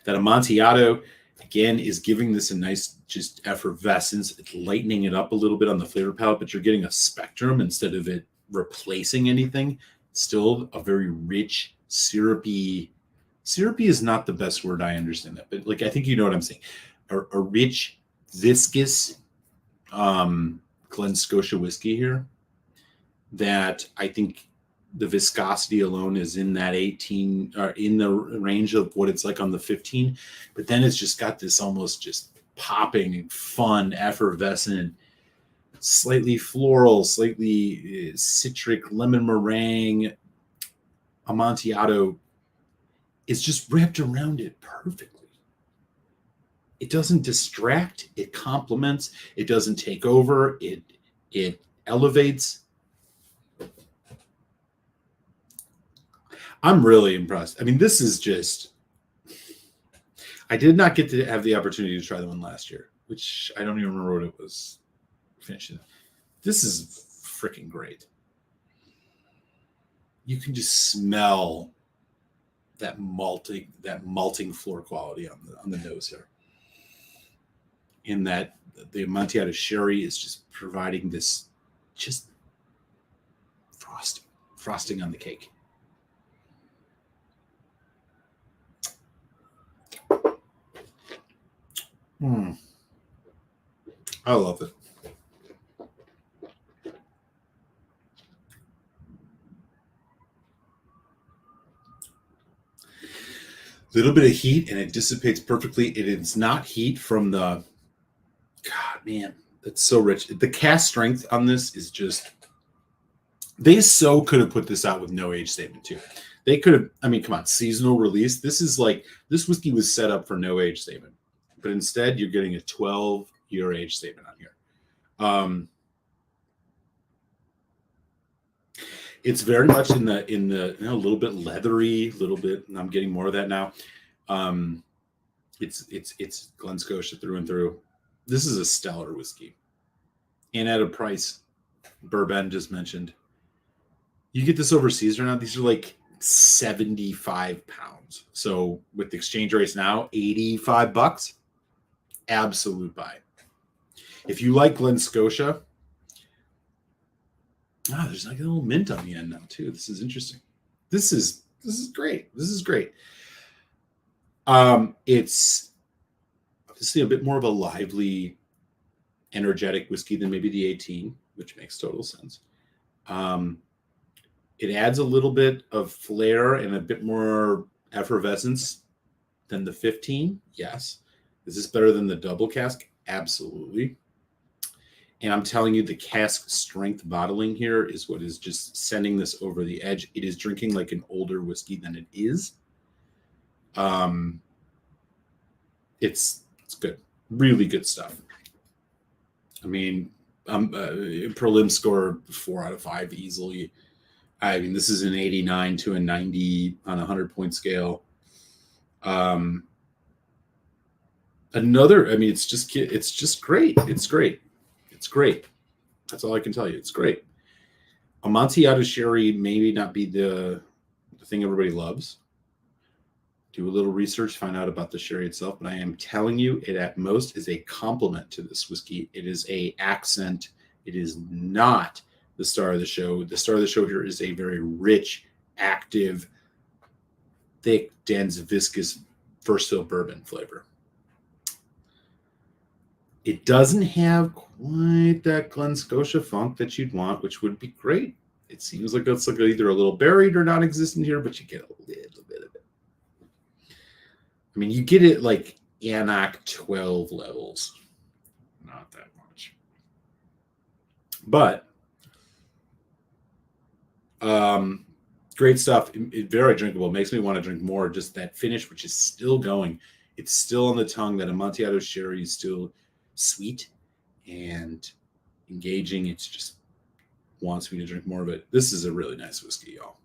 That Amontillado, again, is giving this a nice just effervescence. It's lightening it up a little bit on the flavor palette, but you're getting a spectrum instead of it replacing anything. Still a very rich, syrupy. Syrupy is not the best word. I understand that, but like I think you know what I'm saying. A rich, viscous Glen Scotia whiskey here that I think the viscosity alone is in that 18 or in the range of what it's like on the 15, but then it's just got this almost just popping, fun, effervescent, slightly floral, slightly citric, lemon meringue. Amontillado is just wrapped around it perfectly. It doesn't distract, it complements, it doesn't take over, it elevates. I'm really impressed. I mean, this is just, I did not get to have the opportunity to try the one last year, which I don't even remember what it was finishing. This is freaking great. You can just smell that malting floor quality on the nose here. In that the Amontillado sherry is just providing this just frosting on the cake. I love it. Little bit of heat and it dissipates perfectly. It is not heat from the, God, man, that's so rich. The cast strength on this is just, they so could have put this out with no age statement too. They could have, I mean, come on, seasonal release. This is like, this whiskey was set up for no age statement, but instead you're getting a 12-year age statement on here. It's very much in the you know, a little bit leathery, a little bit, and I'm getting more of that now. It's Glen Scotia through and through. This is a stellar whiskey. And at a price Bourbon just mentioned. You get this overseas right now, these are like 75 pounds. So with the exchange rates now, $85. Absolute buy. If you like Glen Scotia, there's like a little mint on the end now too. This is interesting. This is great. This is great. It's obviously a bit more of a lively, energetic whiskey than maybe the 18, which makes total sense. It adds a little bit of flair and a bit more effervescence than the 15. Yes. Is this better than the double cask? Absolutely. And I'm telling you, the cask strength bottling here is what is just sending this over the edge. It is drinking like an older whiskey than it is. It's good, really good stuff. I mean, prelim score 4 out of 5 easily. I mean, this is an 89 to a 90 on a 100-point scale. Another, I mean, it's just great. It's great. It's great. That's all I can tell you. It's great. Amontillado sherry maybe not be the thing everybody loves. Do a little research, find out about the sherry itself. But I am telling you, it at most is a compliment to this whiskey. It is a accent. It is not the star of the show. The star of the show here is a very rich, active, thick, dense, viscous first fill bourbon flavor. It doesn't have quite that Glen Scotia funk that you'd want, which would be great. It seems like it's like either a little buried or non-existent here, but you get a little bit of it. I mean, you get it like Anach 12 levels. Not that much. But great stuff. Very drinkable. Makes me want to drink more. Just that finish, which is still going. It's still on the tongue. That Amontillado sherry is still sweet and engaging. It's just wants me to drink more of it. This is a really nice whiskey, y'all.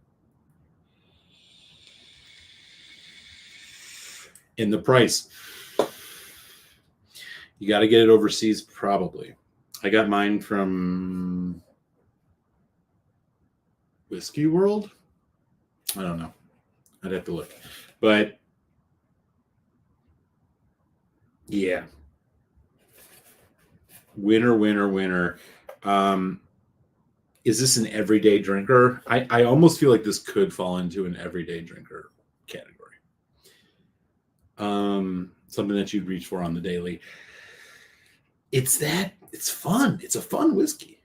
In the price, you got to get it overseas, probably. I got mine from Whiskey World. I don't know. I'd have to look. But yeah. Winner. Is this an everyday drinker? I almost feel like this could fall into an everyday drinker category. Something that you'd reach for on the daily. It's fun. It's a fun whiskey.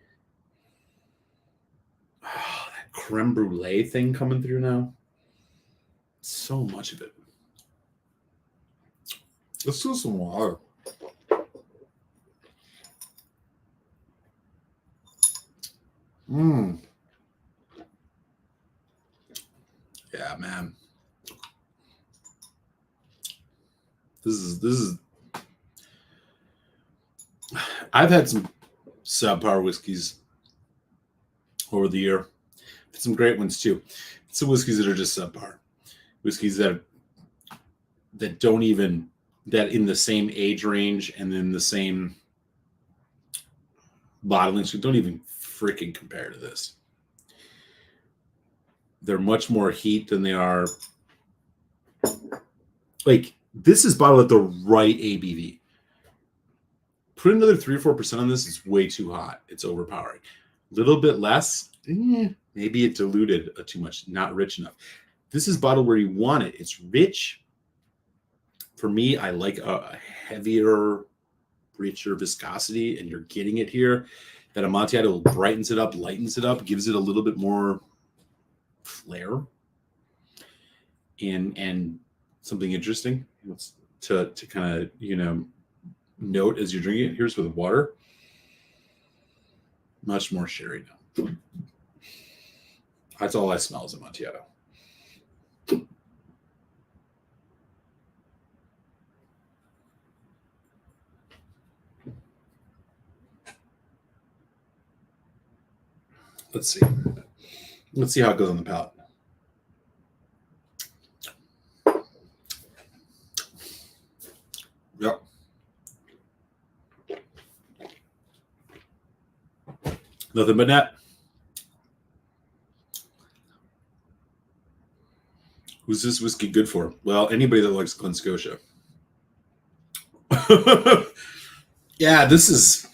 Oh, that creme brulee thing coming through now. So much of it. Let's do some water. Yeah, man. This is I've had some subpar whiskeys over the year. Some great ones too. Some whiskeys that are just subpar. Whiskeys that don't even, that in the same age range and in the same bottling, so don't even freaking compare to this. They're much more heat than they are. Like, this is bottled at the right ABV. Put another 3 or 4% on this, it's way too hot. It's overpowering. A little bit less, maybe it diluted too much, not rich enough. This is bottled where you want it. It's rich. For me, I like a heavier, richer viscosity, and you're getting it here. That Amontillado brightens it up, lightens it up, gives it a little bit more flair and something interesting to kind of, note as you're drinking it. Here's with the water. Much more sherry now. That's all I smell is Amontillado. Let's see. Let's see how it goes on the palate. Yep. Nothing but net. Who's this whiskey good for? Well, anybody that likes Glen Scotia. Yeah, this is...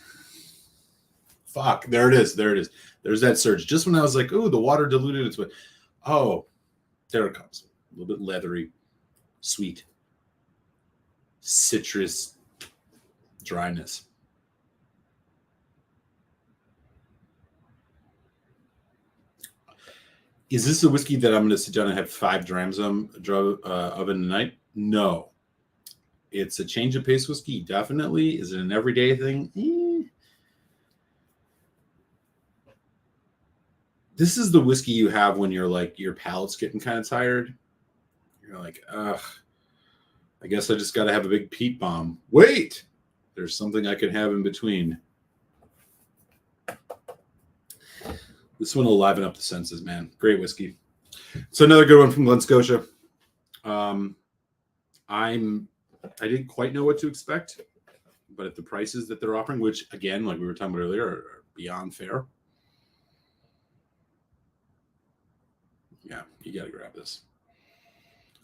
Fuck, there it is. There's that surge. Just when I was like, oh, the water diluted its way. Oh, there it comes. A little bit leathery, sweet, citrus, dryness. Is this a whiskey that I'm going to sit down and have 5 drams of in a night? No. It's a change of pace whiskey, definitely. Is it an everyday thing? This is the whiskey you have when you're like, your palate's getting kind of tired. You're like, ugh, I guess I just got to have a big peat bomb. Wait, there's something I can have in between. This one will liven up the senses, man. Great whiskey. So another good one from Glen Scotia. I didn't quite know what to expect, but at the prices that they're offering, which again, like we were talking about earlier, are beyond fair. Yeah, you got to grab this.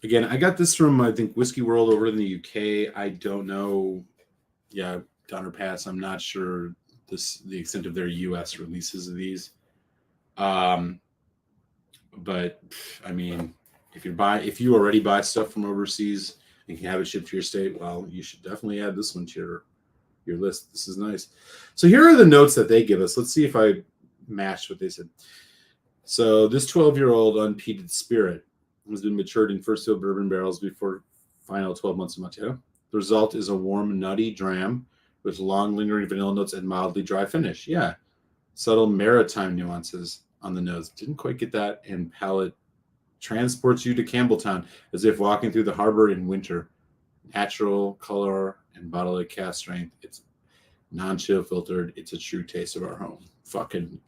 Again, I got this from, I think, Whiskey World over in the UK. I don't know. Yeah, Donner Pass. I'm not sure the extent of their US releases of these. But I mean, if you already buy stuff from overseas and can have it shipped to your state, well, you should definitely add this one to your list. This is nice. So here are the notes that they give us. Let's see if I matched what they said. So this 12-year-old unpeated spirit has been matured in first fill bourbon barrels before final 12 months of Montana. The result is a warm, nutty dram with long, lingering vanilla notes and mildly dry finish. Yeah, subtle maritime nuances on the nose. Didn't quite get that. And palate transports you to Campbelltown as if walking through the harbor in winter. Natural color and bottle of cast strength. It's non-chill filtered. It's a true taste of our home. Fucking,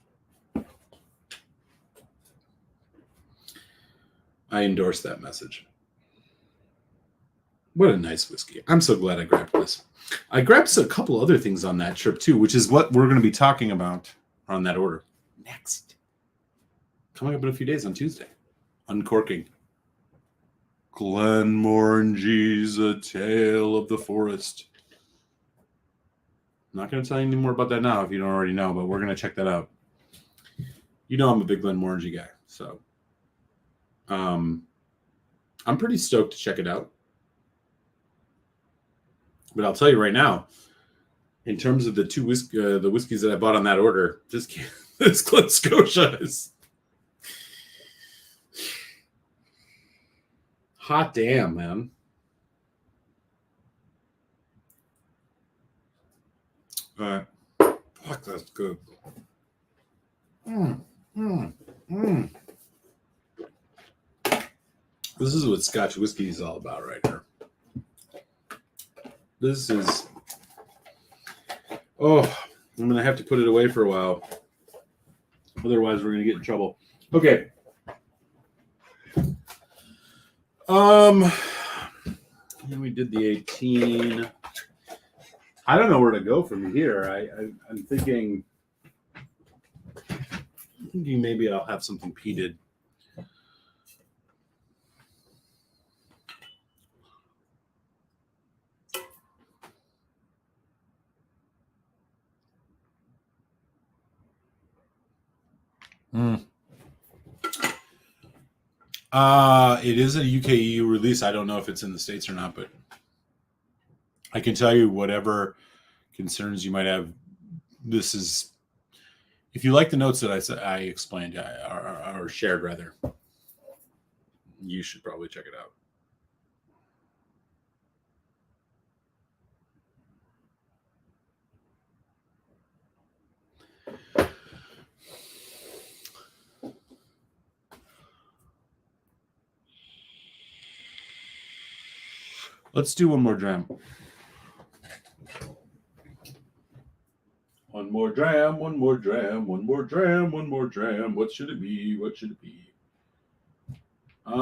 I endorse that message. What a nice whiskey. I'm so glad I grabbed this. I grabbed a couple other things on that trip too, which is what we're going to be talking about on that order next. Coming up in a few days on Tuesday. Uncorking. Glenmorangie, A Tale of the Forest. I'm not going to tell you any more about that now if you don't already know, but we're going to check that out. You know I'm a big Glenmorangie guy, so I'm pretty stoked to check it out. But I'll tell you right now, in terms of the the whiskeys that I bought on that order, this Glen Scotia is hot damn, man. Fuck, that's good. This is what Scotch whiskey is all about right here. This is... Oh, I'm going to have to put it away for a while. Otherwise, we're going to get in trouble. Okay. And we did the 18. I don't know where to go from here. I'm thinking maybe I'll have something peated. It is a UK-EU release. I don't know if it's in the States or not, but I can tell you whatever concerns you might have. This is, if you like the notes that I explained or shared rather, you should probably check it out. Let's do one more dram. One more dram, one more dram, one more dram, one more dram. What should it be? What should it be? I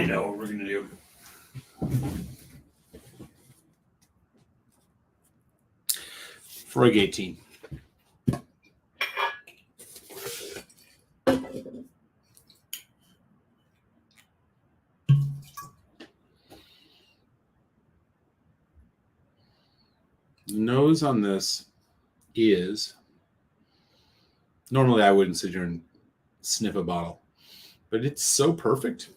know what we're going to do. Frog 18. The nose on this is, normally I wouldn't sit here and sniff a bottle, but it's so perfect.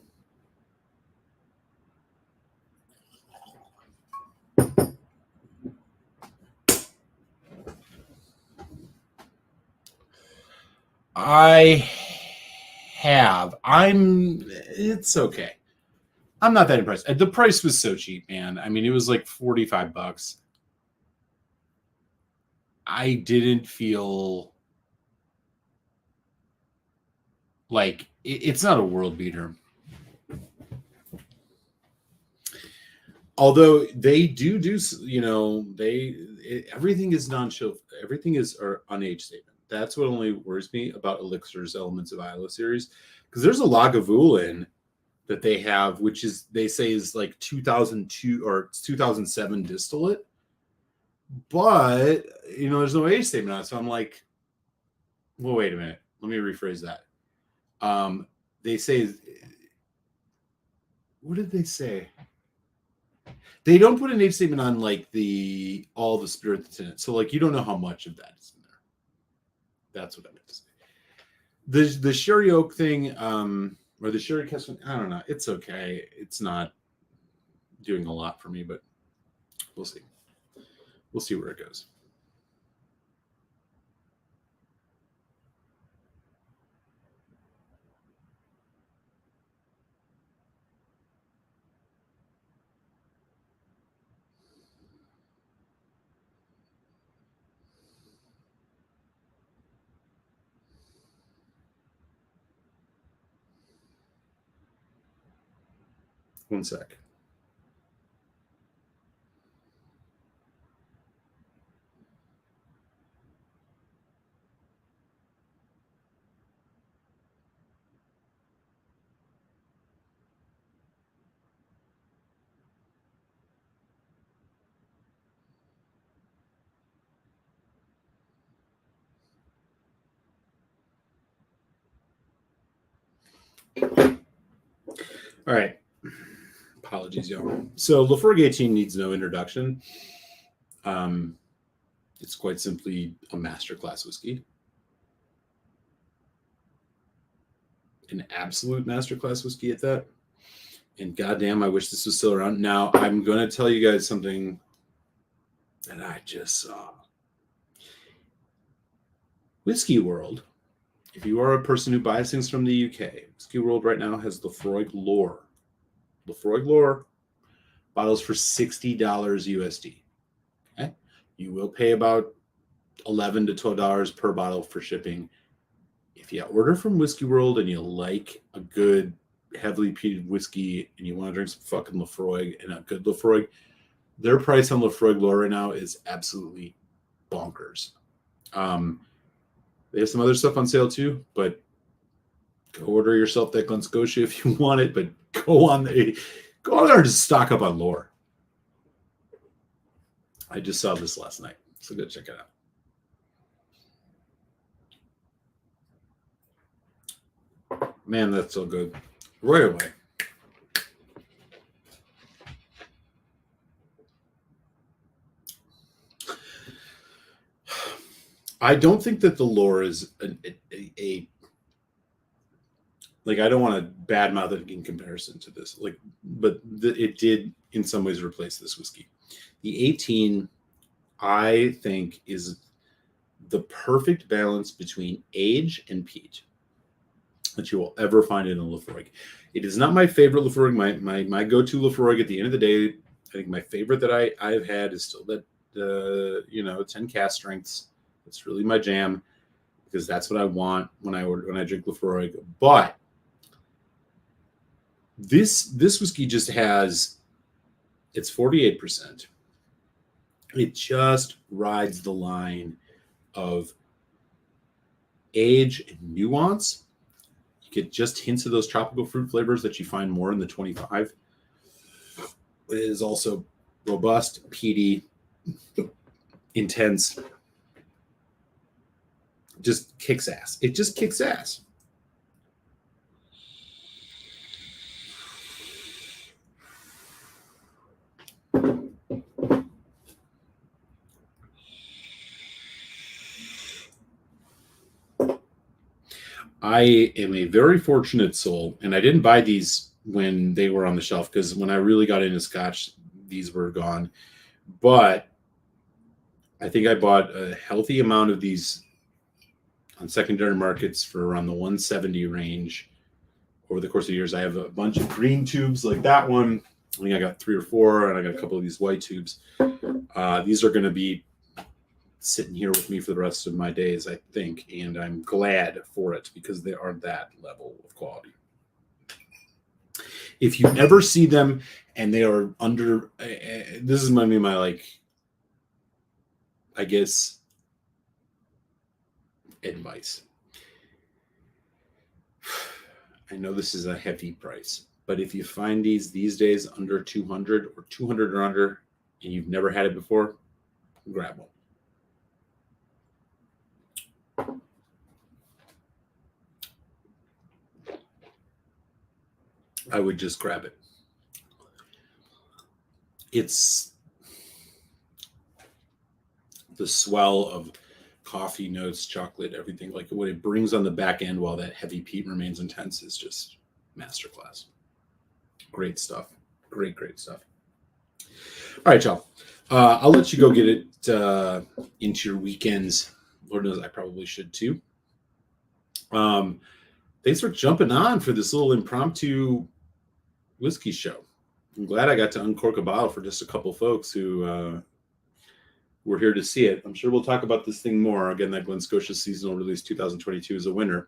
I have. It's okay. I'm not that impressed. The price was so cheap, man. I mean, it was like $45. I didn't feel like it's not a world beater. Although they do, everything is non-chill. Everything is unage statement. That's what only worries me about Elixir's Elements of Isla series, because there's a Lagavulin that they have, which is they say is like 2002 or 2007 distillate, but there's no age statement on it. So I'm like, well, wait a minute. Let me rephrase that. They say, what did they say? They don't put an age statement on like all the spirit that's in it. So like you don't know how much of that is in there. That's what I meant to say. The sherry oak thing, or the sherry cask, I don't know. It's okay. It's not doing a lot for me, but we'll see. We'll see where it goes. One sec. All right. Apologies, y'all. So Laphroaig 18 needs no introduction. It's quite simply a masterclass whiskey. An absolute masterclass whiskey at that. And goddamn, I wish this was still around. Now, I'm going to tell you guys something that I just saw. Whiskey World, if you are a person who buys things from the UK, Whiskey World right now has Laphroaig Lore. Laphroaig Lore bottles for $60 USD. Okay? You will pay about $11 to $12 per bottle for shipping. If you order from Whiskey World and you like a good heavily peated whiskey and you want to drink some fucking Laphroaig and a good Laphroaig, their price on Laphroaig Lore right now is absolutely bonkers. They have some other stuff on sale too, but go order yourself that Glen Scotia if you want it, but go on there and just stock up on Lore. I just saw this last night, so go check it out. Man, that's so good. Right away. I don't think that the Lore is a like, I don't want to badmouth it in comparison to this, like, but it did in some ways replace this whiskey. The 18, I think, is the perfect balance between age and peat that you will ever find in a Laphroaig. It is not my favorite Laphroaig. My go-to Laphroaig at the end of the day, I think my favorite that I've had is still that 10 cask strengths. It's really my jam because that's what I want when I drink Laphroaig. But this whiskey just has, it's 48%. It just rides the line of age and nuance. You get just hints of those tropical fruit flavors that you find more in the 25. It is also robust, peaty, intense. Just kicks ass. It just kicks ass. I am a very fortunate soul, and I didn't buy these when they were on the shelf because when I really got into Scotch, these were gone. But I think I bought a healthy amount of these on secondary markets for around the 170 range over the course of years. I have a bunch of green tubes like that one. I think I got 3 or 4, and I got a couple of these white tubes. These are going to be sitting here with me for the rest of my days, I think, and I'm glad for it because they are that level of quality. If you ever see them and they are under, this is my like, I guess, advice. I know this is a heavy price, but if you find these days under 200 or 200 or under, and you've never had it before, grab one. I would just grab it. It's the swell of coffee notes, chocolate, everything. Like what it brings on the back end while that heavy peat remains intense is just masterclass. Great stuff. Great stuff. All right, y'all. I'll let you go get it into your weekends. Lord knows I probably should too. Thanks for jumping on for this little impromptu whiskey show. I'm glad I got to uncork a bottle for just a couple folks who were here to see it. I'm sure we'll talk about this thing more. Again, that Glen Scotia seasonal release 2022 is a winner.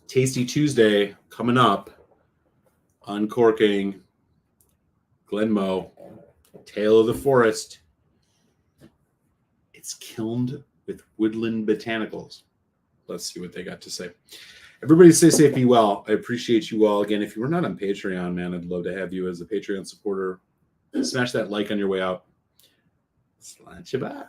Tasty Tuesday coming up. Uncorking Glenmo, Tale of the Forest. It's kilned with woodland botanicals. Let's see what they got to say. Everybody stay safe, be well. I appreciate you all. Again, if you were not on Patreon, man, I'd love to have you as a Patreon supporter. Smash that like on your way out. Slant you back.